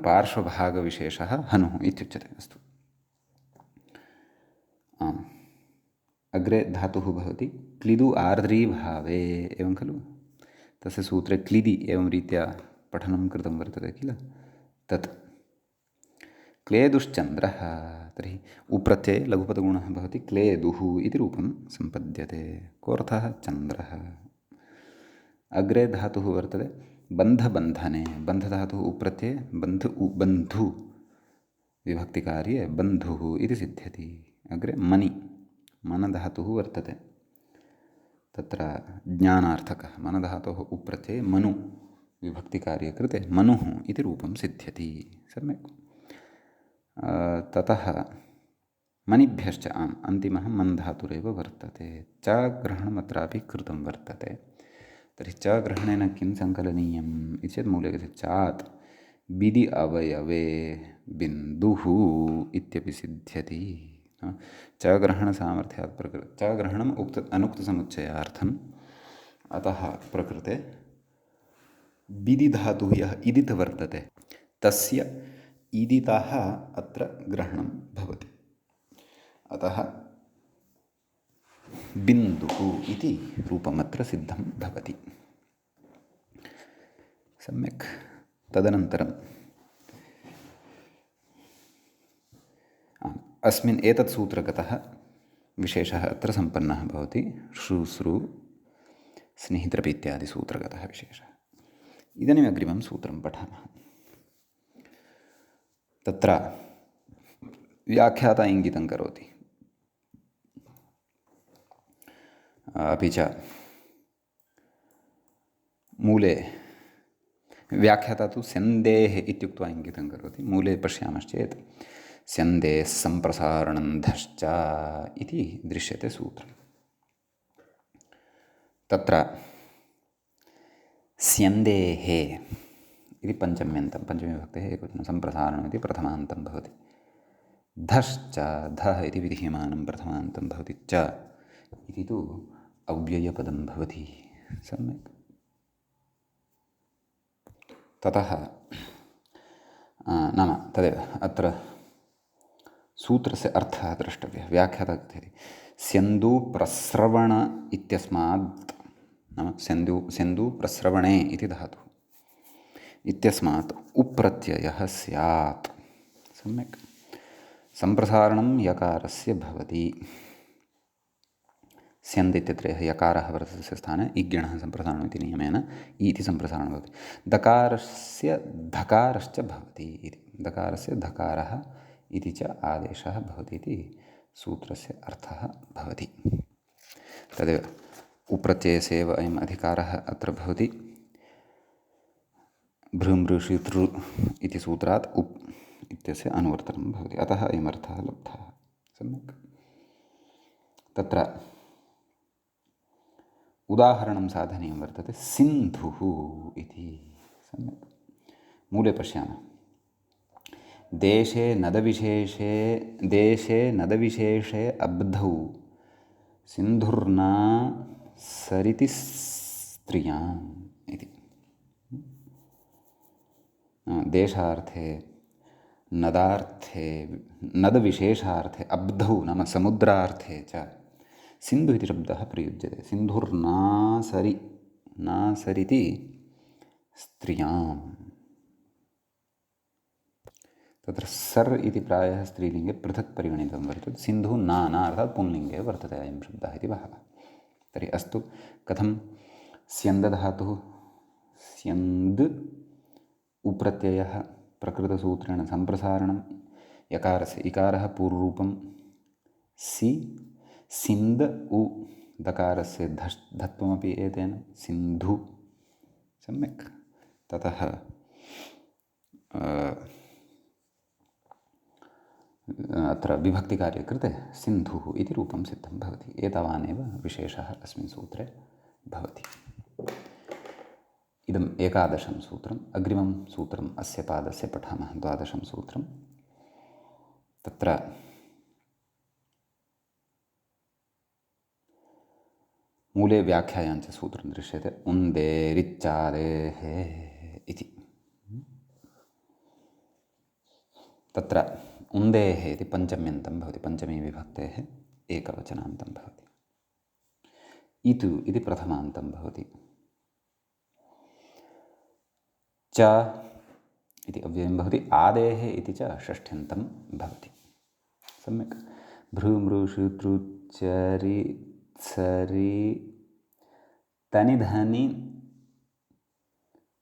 पार्श्वभागविशेषः हनुः इत्युच्यते. अस्तु. आम्. अग्रे धातुः भवति क्लिदु आर्द्रीभावे. एवं खलु. तस्य सूत्रे क्लिदि एवं रीत्या पठनं कृतं वर्तते किल. तत् क्लेदुश्चन्द्रः. तर्हि उप्रत्यये लघुपदगुणः भवति क्लेदुः इति रूपं सम्पद्यते. कोऽर्थः? चन्द्रः. अग्रे धातुः वर्तते बन्धबन्धने. बन्धधातुः उप्रत्यये बन्धु विभक्तिकार्ये बन्धुः इति सिद्ध्यति. अग्रे मनधातुः वर्तते. तत्र ज्ञानार्थकः. मनधातोः उप्रत्यये मनु विभक्तिकार्ये कृते मनुः इति रूपं सिद्ध्यति. सम्यक्. ततः मनिभ्यश्च अन्तिमः मन् धातुरेव वर्तते. च ग्रहणमत्रापि कृतं वर्तते. तर्हि च ग्रहणेन किं सङ्कलनीयम् इति चेत् मूले कथ्यते चात् बिदि अवयवे बिन्दुः इत्यपि सिद्ध्यति. च ग्रहणसामर्थ्यात् च ग्रहणम् अनुक्तसमुच्चयार्थम्. अतः प्रकृते बिदि धातुः यः इदित् वर्तते तस्य इदितः अत्र ग्रहणं भवति. अतः बिन्दुः इति रूपमत्र सिद्धं भवति. सम्यक्. तदनन्तरम् अस्मिन् एतत् सूत्रगतः विशेषः अत्र सम्पन्नः भवति. श्रुश्रु स्निहित्रपि इत्यादि सूत्रगतः विशेषः. इदानीम् अग्रिमं सूत्रं पठामः. तत्र व्याख्याता इङ्गितं करोति। अपि च मूले व्याख्याता तु स्यन्देः इत्युक्त्वा इङ्गितं करोति। मूले पश्यामश्चेत् स्यन्देः सम्प्रसारणं धश्च इति दृश्यते सूत्रम्। तत्र स्यन्देः इति पञ्चम्यन्तं, पञ्चमीविभक्तेः एकवचनं, सम्प्रसारणम् इति प्रथमान्तं भवति। धश्च, धः इति विधीयमानं प्रथमान्तं भवति, च इति तु अव्ययपदं भवति। सम्यक्। ततः नाम तदेव अत्र सूत्रस्य अर्थः द्रष्टव्यः। व्याख्याता कथयति स्यन्दुप्रस्रवण इत्यस्मात्, नाम स्यन्दुप्रस्रवणे इति धातुः इत्यस्मात् उप्रत्ययः स्यात्। सम्यक्। सम्प्रसारणं यकारस्य भवति। स्यन्द् इत्यत्र यकारः वर्तते तस्य स्थाने इग्गणः सम्प्रसारणम् इति नियमेन इति सम्प्रसारणं भवति। दकारस्य धकारश्च भवति इति, दकारस्य धकारः इति च आदेशः भवति इति सूत्रस्य अर्थः भवति। तदेव उप्रत्ययस्यैव अयम् अधिकारः अत्र भवति। भृमृषितृ इति सूत्रात् उप् इत्यस्य अनुवर्तनं भवति, अतः अयमर्थः लब्धः। सम्यक्। तत्र उदाहरणं साधनीयं वर्तते सिन्धुः इति। सम्यक्। मूले पश्यामः। देशे नदविशेषे अब्धौ सिन्धुर्ना सरिति स्त्रियाम् इति। देशार्थे, नदार्थे, नदविशेषार्थे, अब्धौ नाम समुद्रार्थे च सिन्धु इति शब्दः प्रयुज्यते। सिन्धुर्नासरि, नासरिति स्त्रियाम्। तत्र सर् इति प्रायः स्त्रीलिङ्गे पृथक् परिगणितं वर्तते। सिन्धुः न अर्थात् पुंलिङ्गे वर्तते अयं शब्दः इति भावः। तर्हि अस्तु, कथं स्यन्दधातुः स्यन्द् उप्रत्ययः प्रकृतसूत्रेण सम्प्रसारणं यकारस्य, इकारः पूर्वरूपं सि, सिन्द उ दकारस्य धत्वमपि एतेन सिन्धु। सम्यक्। ततः अत्र विभक्तिकार्ये कृते सिन्धुः इति रूपं सिद्धं भवति। एतावानेव विशेषः अस्मिन् सूत्रे भवति। इदम् 11 सूत्रम्। अग्रिमं सूत्रम् अस्य पादस्य पठामः, 12 सूत्रम्। तत्र मूले व्याख्यायाञ्च सूत्रं दृश्यते उन्देरिच्चादेः इति। तत्र उन्देः इति पञ्चम्यन्तं भवति, पञ्चमी विभक्तेः एकवचनान्तं भवति। इतु इति प्रथमान्तं भवति। च इति अव्ययं भवति। आदेः इति च षष्ठ्यन्तं भवति। सम्यक्। भ्रूमृषुतृचरि सरि तनि धनि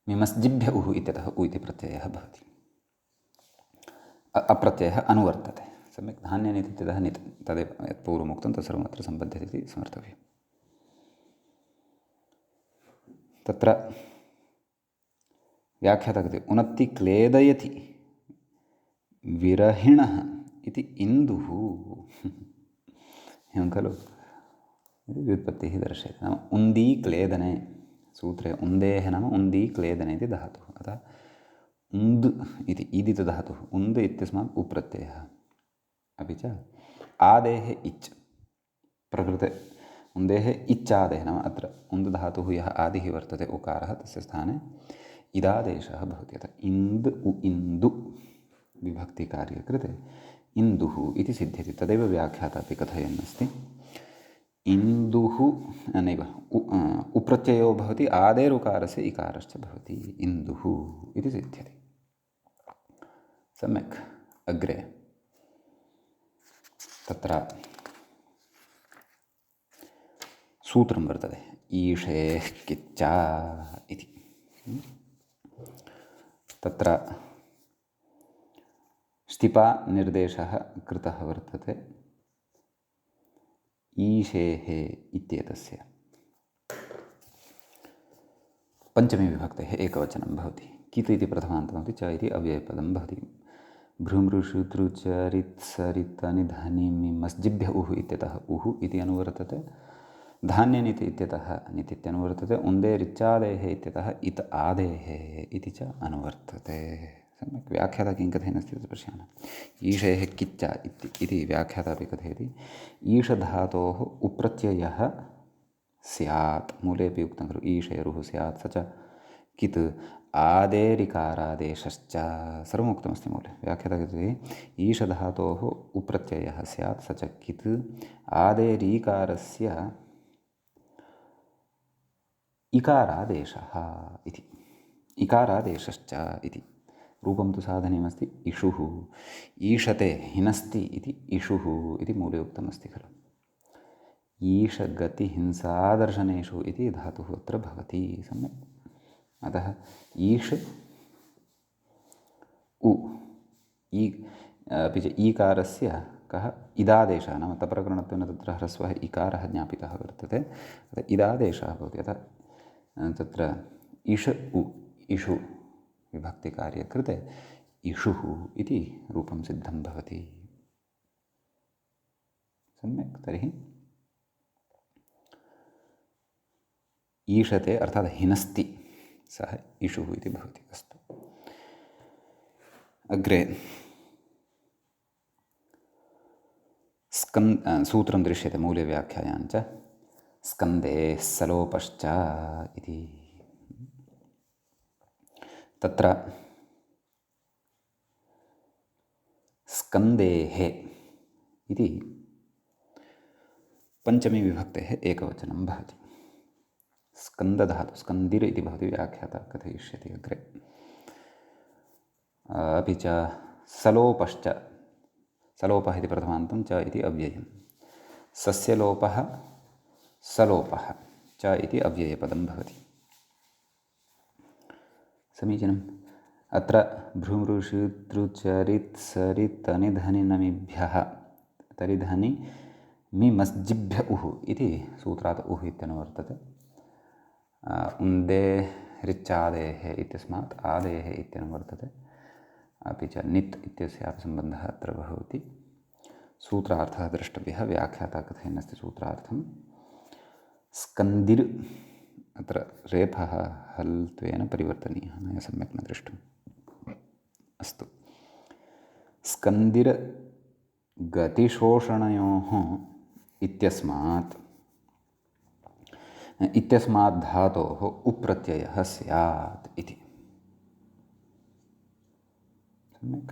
मिमस्जिभ्य उः इत्यतः उ इति प्रत्ययः भवति। अप्रत्ययः अनुवर्तते। सम्यक्। धान्यनित् इत्यतः नित्, तदेव यत् पूर्वमुक्तं तत्सर्वमत्र सम्बध्यते इति स्मर्तव्यम्। तत्र व्याख्याता कथयति उनत्ति क्लेदयति विरहिणः इति इन्दुः। एवं खलु व्युत्पत्तिः दर्शयति। नाम उन्दी क्लेदने, सूत्रे उन्देः नाम उन्दी क्लेदने इति धातुः। अतः उन्द् इति ईदित धातुः, उन्द् इत्यस्मात् उप्रत्ययः। अपि च आदेः इच्, प्रकृते उन्देः इच्चादेः, नाम अत्र उन्द् धातुः यः आदिः वर्तते उकारः, तस्य स्थाने इदादेशः भवति। अतः इन्द् उ इन्दु विभक्तिकार्ये कृते इन्दुः इति सिद्ध्यति। तदेव व्याख्याता अपि कथयन् अस्ति। इन्दुः नैव उप्रत्ययो भवति, आदेरुकारस्य इकारश्च भवति, इन्दुः इति सिद्ध्यति। सम्यक्। अग्रे तत्र सूत्रं वर्तते ईशेः किच्चा इति। तत्र ष्टिपा निर्देशः कृतः वर्तते ईशेः इत्येतस्य। पञ्चमी विभक्तेः एकवचनं भवति। कित् इति प्रथमान्तमपि च इति अव्ययपदं भवति। भ्रूमृषुतृचरित्सरितनिधनिमिमस्जिभ्य उः इत्यतः उः इति अनुवर्तते। धान्यनिति इत्यतः निति इत्यनुवर्तते। उन्दे रिच्चादेः इत्यतः इत आदेः इति च अनुवर्तते। सम्यक् व्याख्याता किं कथयन्नस्ति तत् पश्यामः। ईशेः किच्च इति व्याख्याता अपि कथयति। ईषधातोः उप्रत्ययः स्यात्। मूलेपि उक्तं खलु ईशेरुः स्यात् स च कित् आदेरिकारादेशश्च सर्वम् उक्तमस्ति मूले। व्याख्याता कथयति ईषधातोः उप्रत्ययः स्यात् स च कित् आदेरीकारस्य इकारादेशः इति। इकारादेशश्च इति रूपं तु साधनीयमस्ति इषुः। ईषते हिनस्ति इति इषुः इति मूले उक्तमस्ति खलु। ईषगतिहिंसादर्शनेषु इति धातुः अत्र भवति। सम्यक्। अतः ईष उ अपि च ईकारस्य कः इदादेशः नाम तप्रकरणत्वेन तत्र ह्रस्वः इकारः ज्ञापितः वर्तते। अतः इदादेशः भवति। अतः तत्र इष उ इषु विभक्तिकार्यकृते इषुः इति रूपं सिद्धं भवति। सम्यक्। तर्हि ईषते अर्थात् हिनस्ति सः इषुः इति भवति। अस्तु अग्रे सूत्रं दृश्यते मूले व्याख्यायां च स्कन्धे सलोपश्च इति। तत्र स्कन्धेः इति पञ्चमी विभक्तेः एकवचनं भवति। स्कन्दधातु स्कन्दिर् इति भवति व्याख्याता कथयिष्यति अग्रे। अपि च सलोपश्च सलोपः इति प्रथमान्तं च इति अव्ययं। सस्यलोपः सलोपः च इति अव्ययपदं भवति। समीचीनम्। अत्र भ्रूमृषुतृचरित्सरितनिधनिनमिभ्यः तरिधनि मिमस्जिभ्य उः इति सूत्रात् उः इत्यनुवर्तते। उन्दे रिच्चादेः इत्यस्मात् आदेः इत्यनुवर्तते। अपि च नित् इत्यस्यापि सम्बन्धः अत्र भवति। सूत्रार्थः द्रष्टव्यः। व्याख्याता कथयन्नस्ति सूत्रार्थं स्कन्दिर् अत्र रेफः हल्त्वेन परिवर्तनीयः। मया सम्यक् न दृष्टम्। अस्तु। स्कन्दिर् गतिशोषणयोः इत्यस्मात् धातोः उप्रत्ययः स्यात् इति। सम्यक्।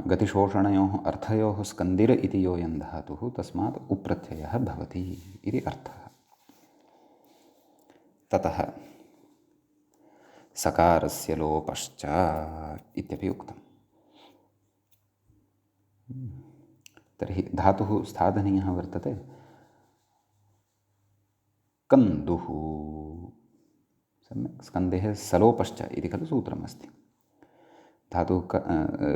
गतिशोषणयोः अर्थयोः स्कन्दिर् इति योऽयं धातुः तस्मात् उप्रत्ययः भवति इति अर्थः। ततः सकारस्य लोपश्च इत्यपि उक्तम्। तर्हि धातुः स्थाधनीयः वर्तते कन्दुः। सम्यक्। स्कन्देः सलोपश्च इति खलु सूत्रमस्ति। धातुः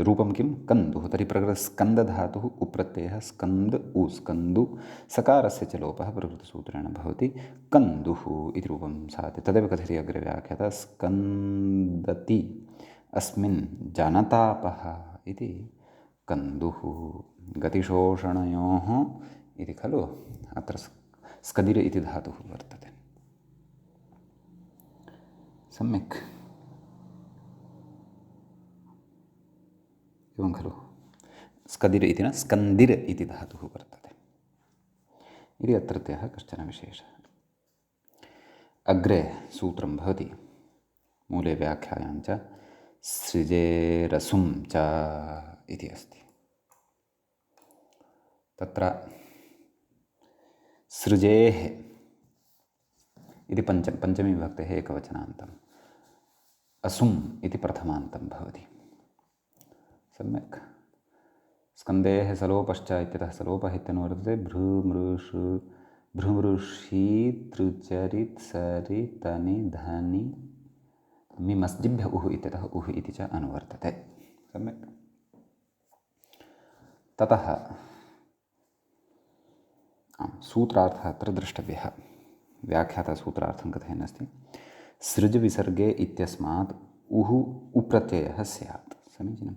रूपं किं कन्दुः। तर्हि प्रकृतस्कन्दधातुः उप्रत्ययः स्कन्द उ स्कन्दु सकारस्य च लोपः प्रकृतसूत्रेण भवति कन्दुः इति रूपं साधते। तदेव कथयति अग्रे व्याख्याता स्कन्दति अस्मिन् जनतापः इति कन्दुः। गतिशोषणयोः इति खलु अत्र स्कदिर् इति धातुः वर्तते। सम्यक्। एवं खलु स्कदिर् इति न स्कन्दिर् इति धातुः वर्तते इति अत्रत्यः कश्चन विशेषः। अग्रे सूत्रं भवति मूले व्याख्यायां च सृजेरसुं च इति अस्ति। तत्र सृजेः इति पञ्चमी विभक्तेः एकवचनान्तम् असुम् इति प्रथमान्तं भवति। सम्यक्। स्कन्देः सलोपश्च इत्यतः सलोपः इत्यनुवर्तते। भ्रूमृषीतृचरित्सरितनिधनि मिमस्जिभ्य उः इत्यतः उः इति च अनुवर्तते। सम्यक्। ततः सूत्रार्थः अत्र द्रष्टव्यः। व्याख्यातसूत्रार्थं कथयन्नस्ति सृज विसर्गे इत्यस्मात् उः उप्रत्ययः स्यात्। समीचीनं।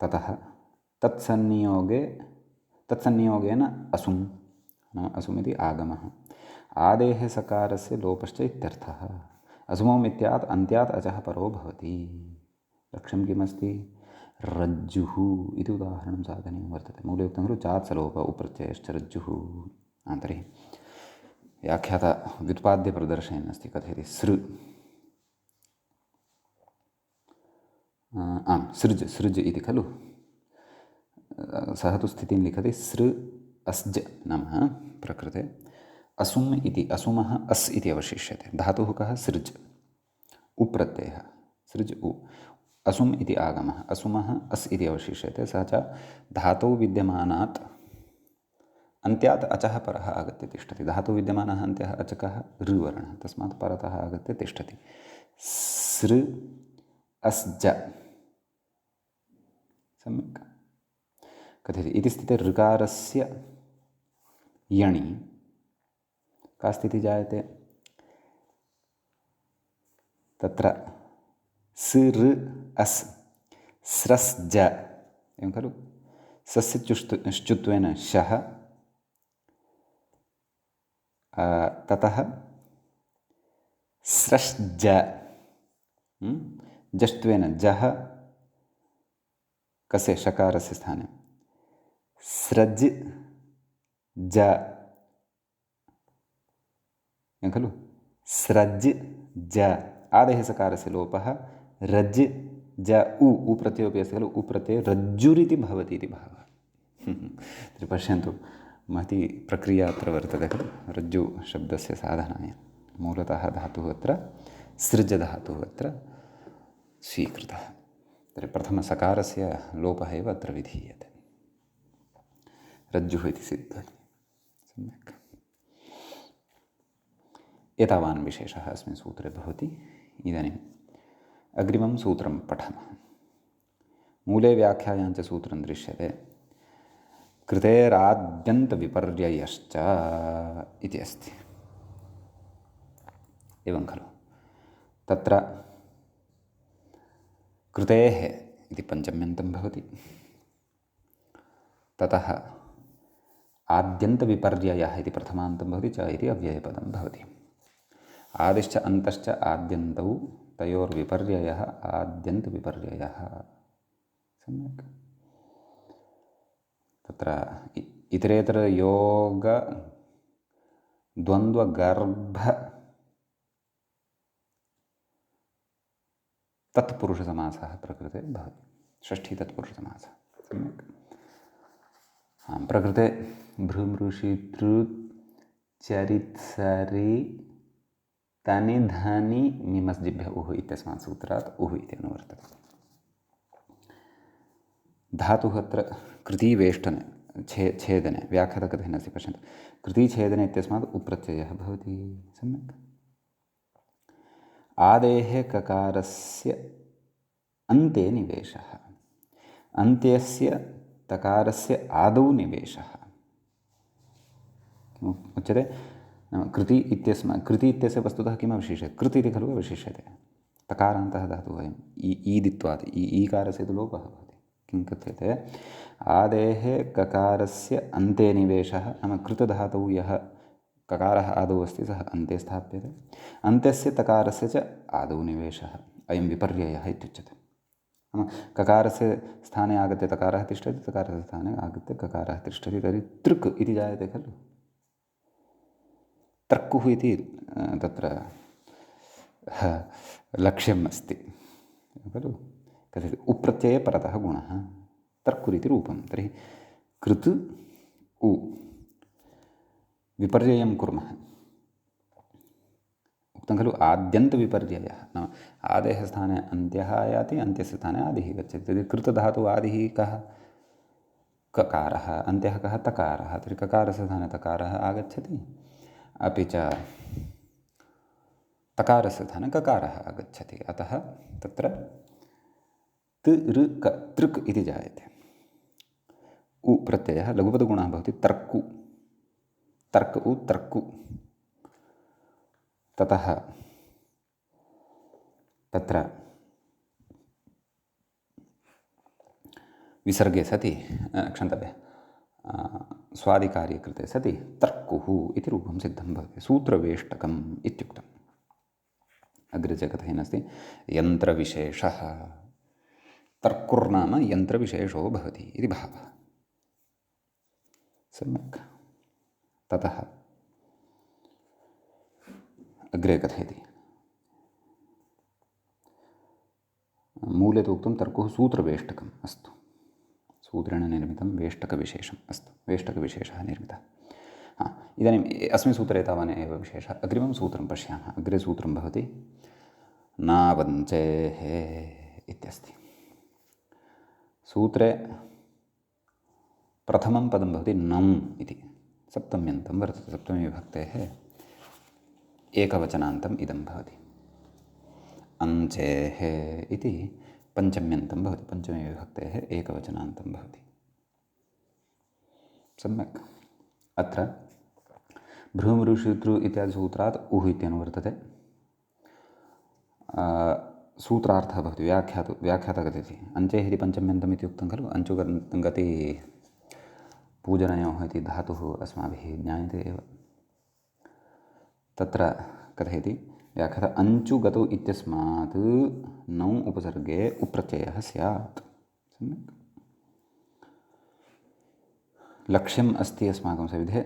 ततः तत्संनियोगेन असुम् नाम असुम् इति आगमः। आदेः सकारस्य लोपश्च इत्यर्थः। असुमम् इत्यात् अन्त्यात् अचः परो भवति। लक्ष्यं किमस्ति? रज्जुः इति उदाहरणं साधनीयं वर्तते। मूले उक्तं खलु चात्सलोप उप्रत्ययश्च रज्जुः। तर्हि व्याख्यात व्युत्पाद्यप्रदर्शयन् अस्ति। कथयति सृज् इति खलु। सः तु स्थितिं लिखति सृ अस्ज नाम प्रकृते असुम् इति असुमः अस् इति अवशिष्यते। धातुः कः? सृज्। उप्रत्ययः सृज् उ। असुम् इति आगमः। असुमः अस् इति अवशिष्यते। सः च धातौ विद्यमानात् अन्त्यात् अचः परः आगत्य तिष्ठति। धातौ विद्यमानः अन्त्यः अचकः ऋवर्णः, तस्मात् परतः आगत्य तिष्ठति। सृ अस्ज। सम्यक् कथयति इति स्थिते ऋकारस्य यणि का स्थितिः जायते? तत्र सृ अस् स्रस्ज एवं खलु। सस्य श्चुत्वेन शः, ततः स्रश्ज जष्ट्वेन जः, कस्य? शकारस्य स्थाने। स्रज् ज एवं खलु। स्रज् ज आदेः सकारस्य लोपः। रज् ज उ प्रत्ययोपि अस्ति खलु। उ प्रत्यये रज्जुरिति भवति इति भावः। तर्हि पश्यन्तु, महती प्रक्रिया अत्र वर्तते खलु रज्जुशब्दस्य साधनाय। मूलतः धातुः अत्र सृजधातुः अत्र स्वीकृतः। तर्हि प्रथमसकारस्य लोपः एव अत्र विधीयते। रज्जुः इति सिद्धति। सम्यक्। एतावान् विशेषः अस्मिन् सूत्रे भवति। इदानीम् अग्रिमं सूत्रं पठामः। मूले व्याख्यायां च सूत्रं दृश्यते कृतेराद्यन्तविपर्ययश्च इति अस्ति। एवं खलु। तत्र कृतेः इति पञ्चम्यन्तं भवति। ततः आद्यन्तविपर्ययः इति प्रथमान्तं भवति। च इति अव्ययपदं भवति। आदिश्च अन्तश्च आद्यन्तौ तयोर्विपर्ययः आद्यन्तविपर्ययः। सम्यक्। तत्र इतरेतरयोग द्वन्द्वगर्भ तत्पुरुषसमासः प्रकृते भवति। षष्ठी तत्पुरुषसमासः। सम्यक्। प्रकृते भृमृषि तृ चरित्सरि तनि धनि मिमस्जिभ्य उः इत्यस्मात् सूत्रात् उः इति अनुवर्तते। धातुः अत्र कृतिवेष्टने छेदने व्याख्यातकथनस्य पश्यन्तु। कृतिछेदने इत्यस्मात् उप्रत्ययः भवति। सम्यक्। आदेः ककारस्य अन्ते निवेशः। अन्त्यस्य तकारस्य आदौ निवेशः। उच्यते कृति इत्यस्य वस्तुतः किम् अवशिष्यते? कृति इति खलु अवशिष्यते। तकारान्तः धातुः अयम् ईदित्वात् ईकारस्य तु लोपः भवति। किं कथ्यते? आदेः ककारस्य अन्ते निवेशः नाम कृतधातौ यः ककारः आदौ अस्ति सः अन्ते स्थाप्यते। अन्त्यस्य तकारस्य च आदौ निवेशः। अयं विपर्ययः इत्युच्यते। नाम ककारस्य स्थाने आगत्य तकारः तिष्ठति, तकारस्य स्थाने आगत्य ककारः तिष्ठति। तर्हि तृक् इति जायते खलु। तर्कुः इति तत्र लक्ष्यम् अस्ति खलु। कथयति उप्रत्यये परतः गुणः तर्कुरिति रूपं। तर्हि कृत् उ विपर्ययं कुर्मः। उक्तं खलु आद्यन्तविपर्ययः नाम आदेः स्थाने अन्त्यः आयाति, अन्त्यस्य स्थाने आदिः गच्छति। तर्हि कृतधातुः आदिः कः? ककारः। अन्त्यः कः? तकारः। तर्हि ककारस्य स्थाने तकारः आगच्छति, अपि च तकारस्य स्थाने ककारः आगच्छति। अतः तत्र तृक् तृक् इति जायते। उ प्रत्ययः लघुपदगुणः भवति तर्कु, तर्क उ तर्कु। ततः तत्र विसर्गे सति क्षन्तव्य स्वादिकार्ये कृते सति तर्कुः इति रूपं सिद्धं भवति। सूत्रवेष्टकम् इत्युक्तम्। अग्रे च कथयन्नस्ति यन्त्रविशेषः। तर्कुर्नाम यन्त्रविशेषो भवति इति भावः। सम्यक्। ततः अग्रे कथयति मूले तु उक्तं तर्कुः सूत्रवेष्टकम् अस्तु, सूत्रेण निर्मितं वेष्टकविशेषम् अस्तु, वेष्टकविशेषः निर्मितः। इदानीम् अस्मिन् सूत्रे तावानेव विशेषः। अग्रिमं सूत्रं पश्यामः। अग्रे सूत्रं भवति नावञ्चेः इत्यस्ति। सूत्रे प्रथमं पदं भवति नौ इति, सप्तम्यन्तं वर्तते। सप्तमीविभक्तेः एकवचनान्तम् इदं भवति। अञ्चेः इति पञ्चम्यन्तं भवति, पञ्चमीविभक्तेः एकवचनान्तं भवति। सम्यक्। अत्र भ्रूमृषितृ इत्यादि सूत्रात् उः इत्यनुवर्तते। सूत्रार्थः भवति व्याख्याता कथयति अञ्चेः इति पञ्चम्यन्तम् इति उक्तं खलु। अञ्चु गति पूजनयोः इति धातुः अस्माभिः ज्ञायते एव। तत्र कथयति व्याख्याता अञ्चु गतौ इत्यस्मात् नौ उपसर्गे उप्रत्ययः स्यात्। सम्यक्। लक्ष्यम् अस्ति अस्माकं सविधे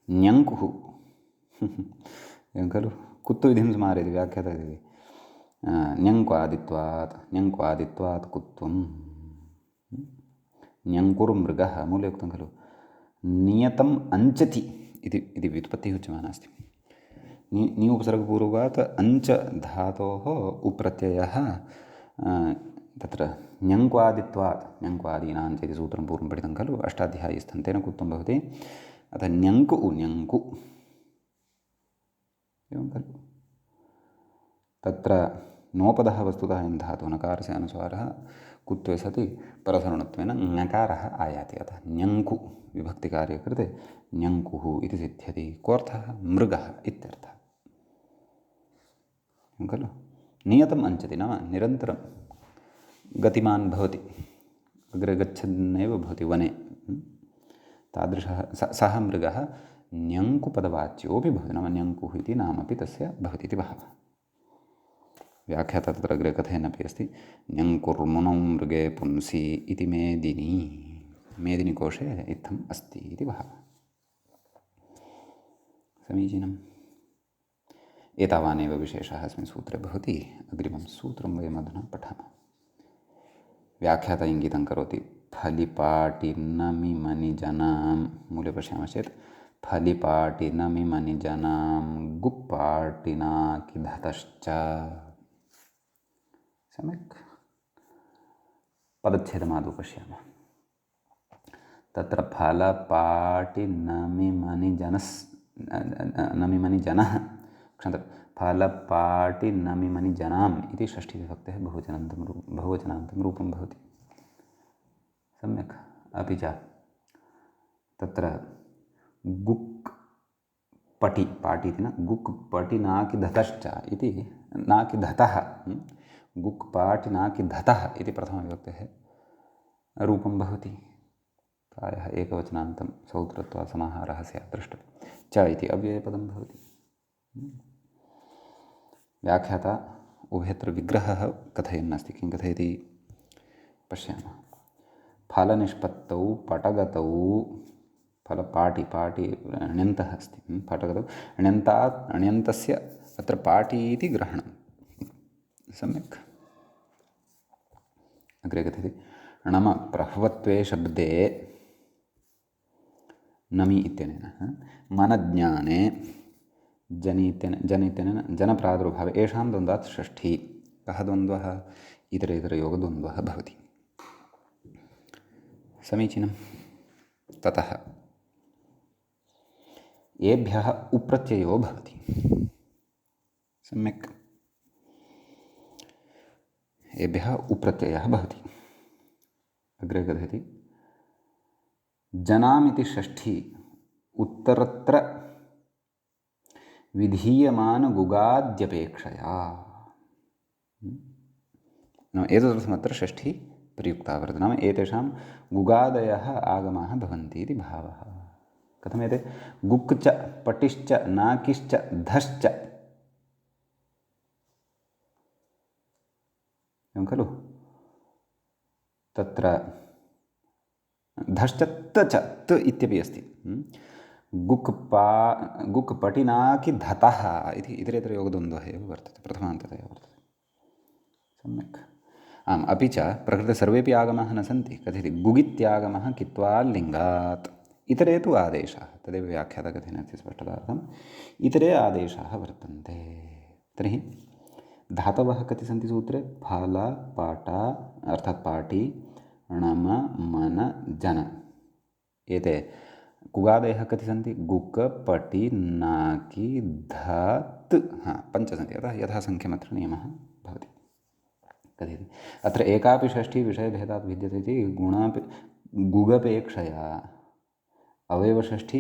न्यङ्कुः एवं खलु। कुत्वविधिं स्मारयति व्याख्याता इति न्यङ्क्वादित्वात् कुत्वं। न्यङ्कुर्मृगः मूले उक्तं खलु। नियतम् अञ्चति इति व्युत्पत्तिः उच्यमाना अस्ति। नि उपसर्गपूर्वकात् अञ्च धातोः उप्रत्ययः तत्र न्यङ्क्वादित्वात्, न्यङ्क्वादीनाञ्च इति सूत्रं पूर्वं पठितं खलु अष्टाध्यायीस्थं। तेन कुत्वं भवति अतः न्यङ्कु न्यङ्कु एवं खलु। तत्र नोपदः वस्तुतः अयं धातुः नकारस्य अनुस्वारः कुत्वे सति परसवर्णत्वेन ङकारः आयाति। अतः न्यङ्कु विभक्तिकार्ये कृते न्यङ्कुः इति सिद्ध्यति। कोऽर्थः? मृगः इत्यर्थः खलु। नियतम् अञ्चति नाम निरन्तरं गतिमान् भवति, अग्रे गच्छन्नेव भवति वने। तादृशः सः मृगः न्यङ्कुपदवाच्योऽपि भवति, नाम न्यङ्कुः इति नामपि तस्य भवति इति भावः। व्याख्याता तत्र अग्रे कथयन्नपि अस्ति न्यङ्कुर्मुनौ मृगे पुंसि इति मेदिनीकोशे इत्थम् अस्ति इति भावः। समीचीनम्। एतावानेव विशेषः अस्मिन् सूत्रे भवति। अग्रिमं सूत्रं वयम् अधुना पठामः। व्याख्याता इङ्गितं करोति फलिपाटिनमिमनिजनां, मूले पश्यामश्चेत् फलिपाटिनमिमनिजनां गुप्पाटिनाकिधतश्च। सम्यक्। पदच्छेदमादौ पश्यामः। तत्र फलपाटिनमिमनिजनः फलपाटिनमिमनिजनाम् इति षष्ठीविभक्तेः बहुवचनान्तं रूपं भवति। सम्यक्। अपि च तत्र गुक् पटि, पाटि इति न, गुक् पटि नाकिधतश्च इति, नाकिधतः, गुक् पाटि नाकिधतः इति प्रथमविभक्तेः रूपं भवति। प्रायः एकवचनान्तं सौत्रत्वात् समाहारः स्यात् द्रष्टव्यः। च इति अव्ययपदं भवति। व्याख्याता उभयत्र विग्रहः कथयन्नस्ति। किं कथयति पश्यामः। फलनिष्पत्तौ पटगतौ, फलपाटि ण्यन्तः अस्ति, पटगतौ ण्यन्तस्य अत्र पाटि इति ग्रहणं। सम्यक्। अग्रे कथयति णम प्रह्वत्वे शब्दे नमि इत्यनेन मनज्ञाने जन इत्यनेन जनप्रादुर्भावे येषां द्वन्द्वात् षष्ठी। कः द्वन्द्वः? इतरेतरयोगद्वन्द्वः भवति। समीचीनं। ततः येभ्यः उप्रत्ययो भवति। सम्यक्। एभ्यः उप्रत्ययः भवति। अग्रे कथयति जनामिति षष्ठी उत्तरत्र विधीयमानगुगाद्यपेक्षया। एतदर्थमत्र षष्ठी प्रयुक्ता वर्तते, नाम एतेषां गुगादयः आगमाः भवन्ति इति भावः। कथमेते गुक् च पटिश्च नाकिश्च धश्च, एवं खलु। तत्र धश्च त च त इत्यपि अस्ति। गुक् पटिनाकि धतः इति इतरेतरयोगद्वन्द्वः एव वर्तते, प्रथमान्ततया वर्तते। सम्यक्। आम्, अपि च प्रकृते सर्वेपि आगमाः न सन्ति। कथयति गुगित्यागमः कित्वा लिङ्गात्। इतरे तु आदेशाः, तदेव व्याख्यातकथनस्य स्पष्टतार्थम् इतरे आदेशाः वर्तन्ते। तर्हि धातवः कति सन्ति सूत्रे? फल पाठ अर्थात् पाठि णम मन जन। एते गुगादयः कति सन्ति? गुक् पटि नाकि धत्, पञ्च सन्ति। अतः यथासङ्ख्यमत्र नियमः भवति। कथयति अत्र एकापि षष्ठी विषयभेदात् भिद्यते इति गुगपेक्षया अवयवषष्ठी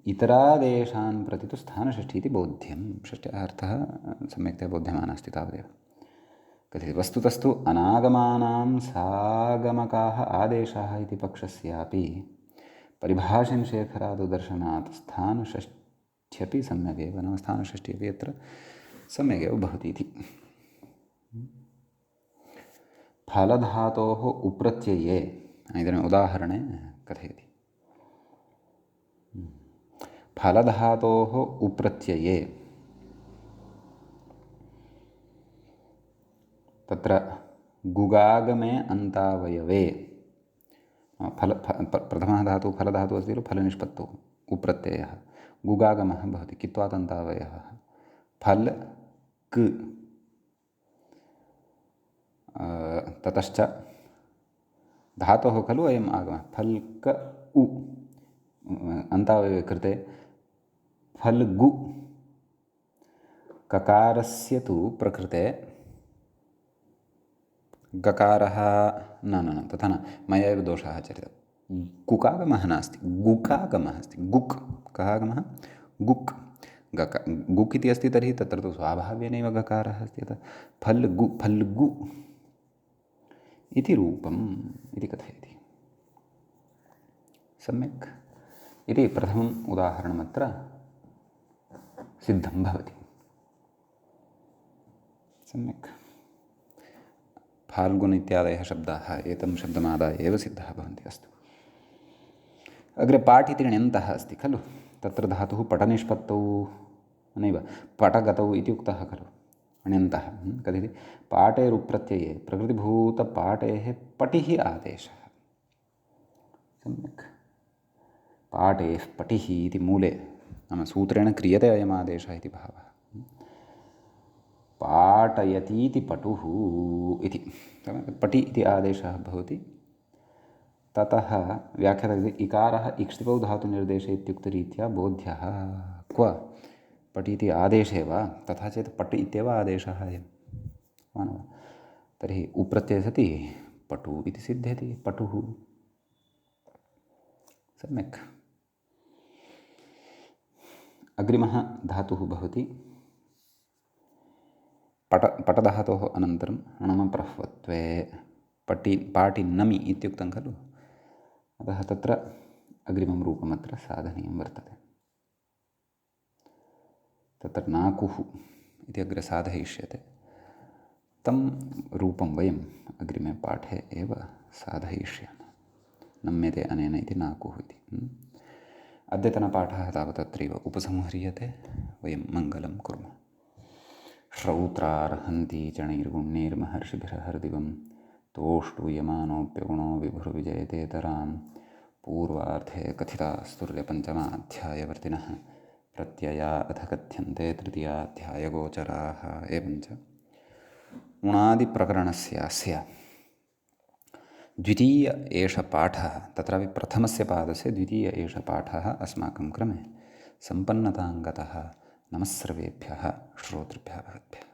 इतरादेशान् प्रति तु स्थानषष्ठी इति बोध्यं। षष्ट्याः अर्थः सम्यक्तया बोध्यमानः अस्ति तावदेव। कथयति वस्तुतस्तु अनागमानां सागमकाः आदेशाः इति पक्षस्यापि परिभाषनिषेधरादुदर्शनात् स्थानषष्ठ्यपि सम्यगेव, नाम स्थानषष्ठी अत्र सम्यगेव भवति इति। फलधातोः उप्रत्यये, इदानीम् उदाहरणे कथयति फलधातोः उप्रत्यये तत्र गुगागमे अन्तावयवे प्रथमः धातुः फलधातुः अस्ति खलु, फलनिष्पत्तौ उप्रत्ययः गुगागमः भवति, कित्वात् अन्तावयवः फल् क। ततश्च धातोः खलु अयम् आगमः फल्क उ, अन्तावयवे कृते फल्गु। ककारस्य तु प्रकृते गकारः न तथा न, मया एव दोषः आचरितः। गुकागमः नास्ति, गुकागमः अस्ति। गुक् कः आगमः? गुक्। गुक् इति अस्ति तर्हि तत्र तु स्वाभाव्येनैव गकारः अस्ति। अतः फल्गु इति रूपम् इति कथयति। सम्यक्। इति प्रथमम् उदाहरणमत्र सिद्धं भवति। सम्यक्। फाल्गुन् इत्यादयः शब्दाः एतं शब्दमादाय एव सिद्धाः भवन्ति। अस्तु, अग्रे पाठ् इति ण्यन्तः अस्ति खलु, तत्र धातुः पटनिष्पत्तौ नैव पटगतौ इति उक्तः खलु, ण्यन्तः। कथयति पाटेरुप्रत्यये प्रकृतिभूतपाटेः पटिः आदेशः। सम्यक्। पाटेः पटिः इति मूले, नाम सूत्रेण क्रियते अयमादेशः इति भावः। पाठयतीति पटुः इति पटि इति आदेशः भवति। ततः व्याख्यातः इकारः इक्ष्टिपौ धातुनिर्देशे इत्युक्तरीत्या बोध्यः। क्व पटि इति आदेशे वा? तथा चेत् पटि इत्येव आदेशः अयं मानव। तर्हि उप्रत्यये सति पटु इति सिद्ध्यति, पटुः। सम्यक्। अग्रिमः धातुः भवति पटधातोः अनन्तरं णमप्रह्वत्वे पाटि नमि इत्युक्तं खलु, अतः तत्र अग्रिमं रूपमत्र साधनीयं वर्तते। तत्र नाकुः इति अग्रे साधयिष्यते, तं रूपं वयम् अग्रिमे पाठे एव साधयिष्यामः। नम्यते अनेन इति नाकुः इति। अद्यतनपाठः तावत् अत्रैव उपसंह्रियते। वयं मङ्गलं कुर्मः। श्रौत्रार्हन्ति चणैर्गुण्यैर्महर्षिभिरहर्दिवं तोष्टूयमानोऽप्यगुणो विभुर्विजयतेतरां पूर्वार्धे कथितास्तुर्यपञ्चमाध्यायवर्तिनः प्रत्यया अथ कथ्यन्ते तृतीयाध्यायगोचराः। एवञ्च उणादिप्रकरणस्यास्य द्वितीय एष पाठः, तत्रापि प्रथमस्य पादस्य द्वितीय एष पाठः अस्माकं क्रमे सम्पन्नतां गतः। नमः सर्वेभ्यः श्रोतृभ्यः भवद्भ्यः।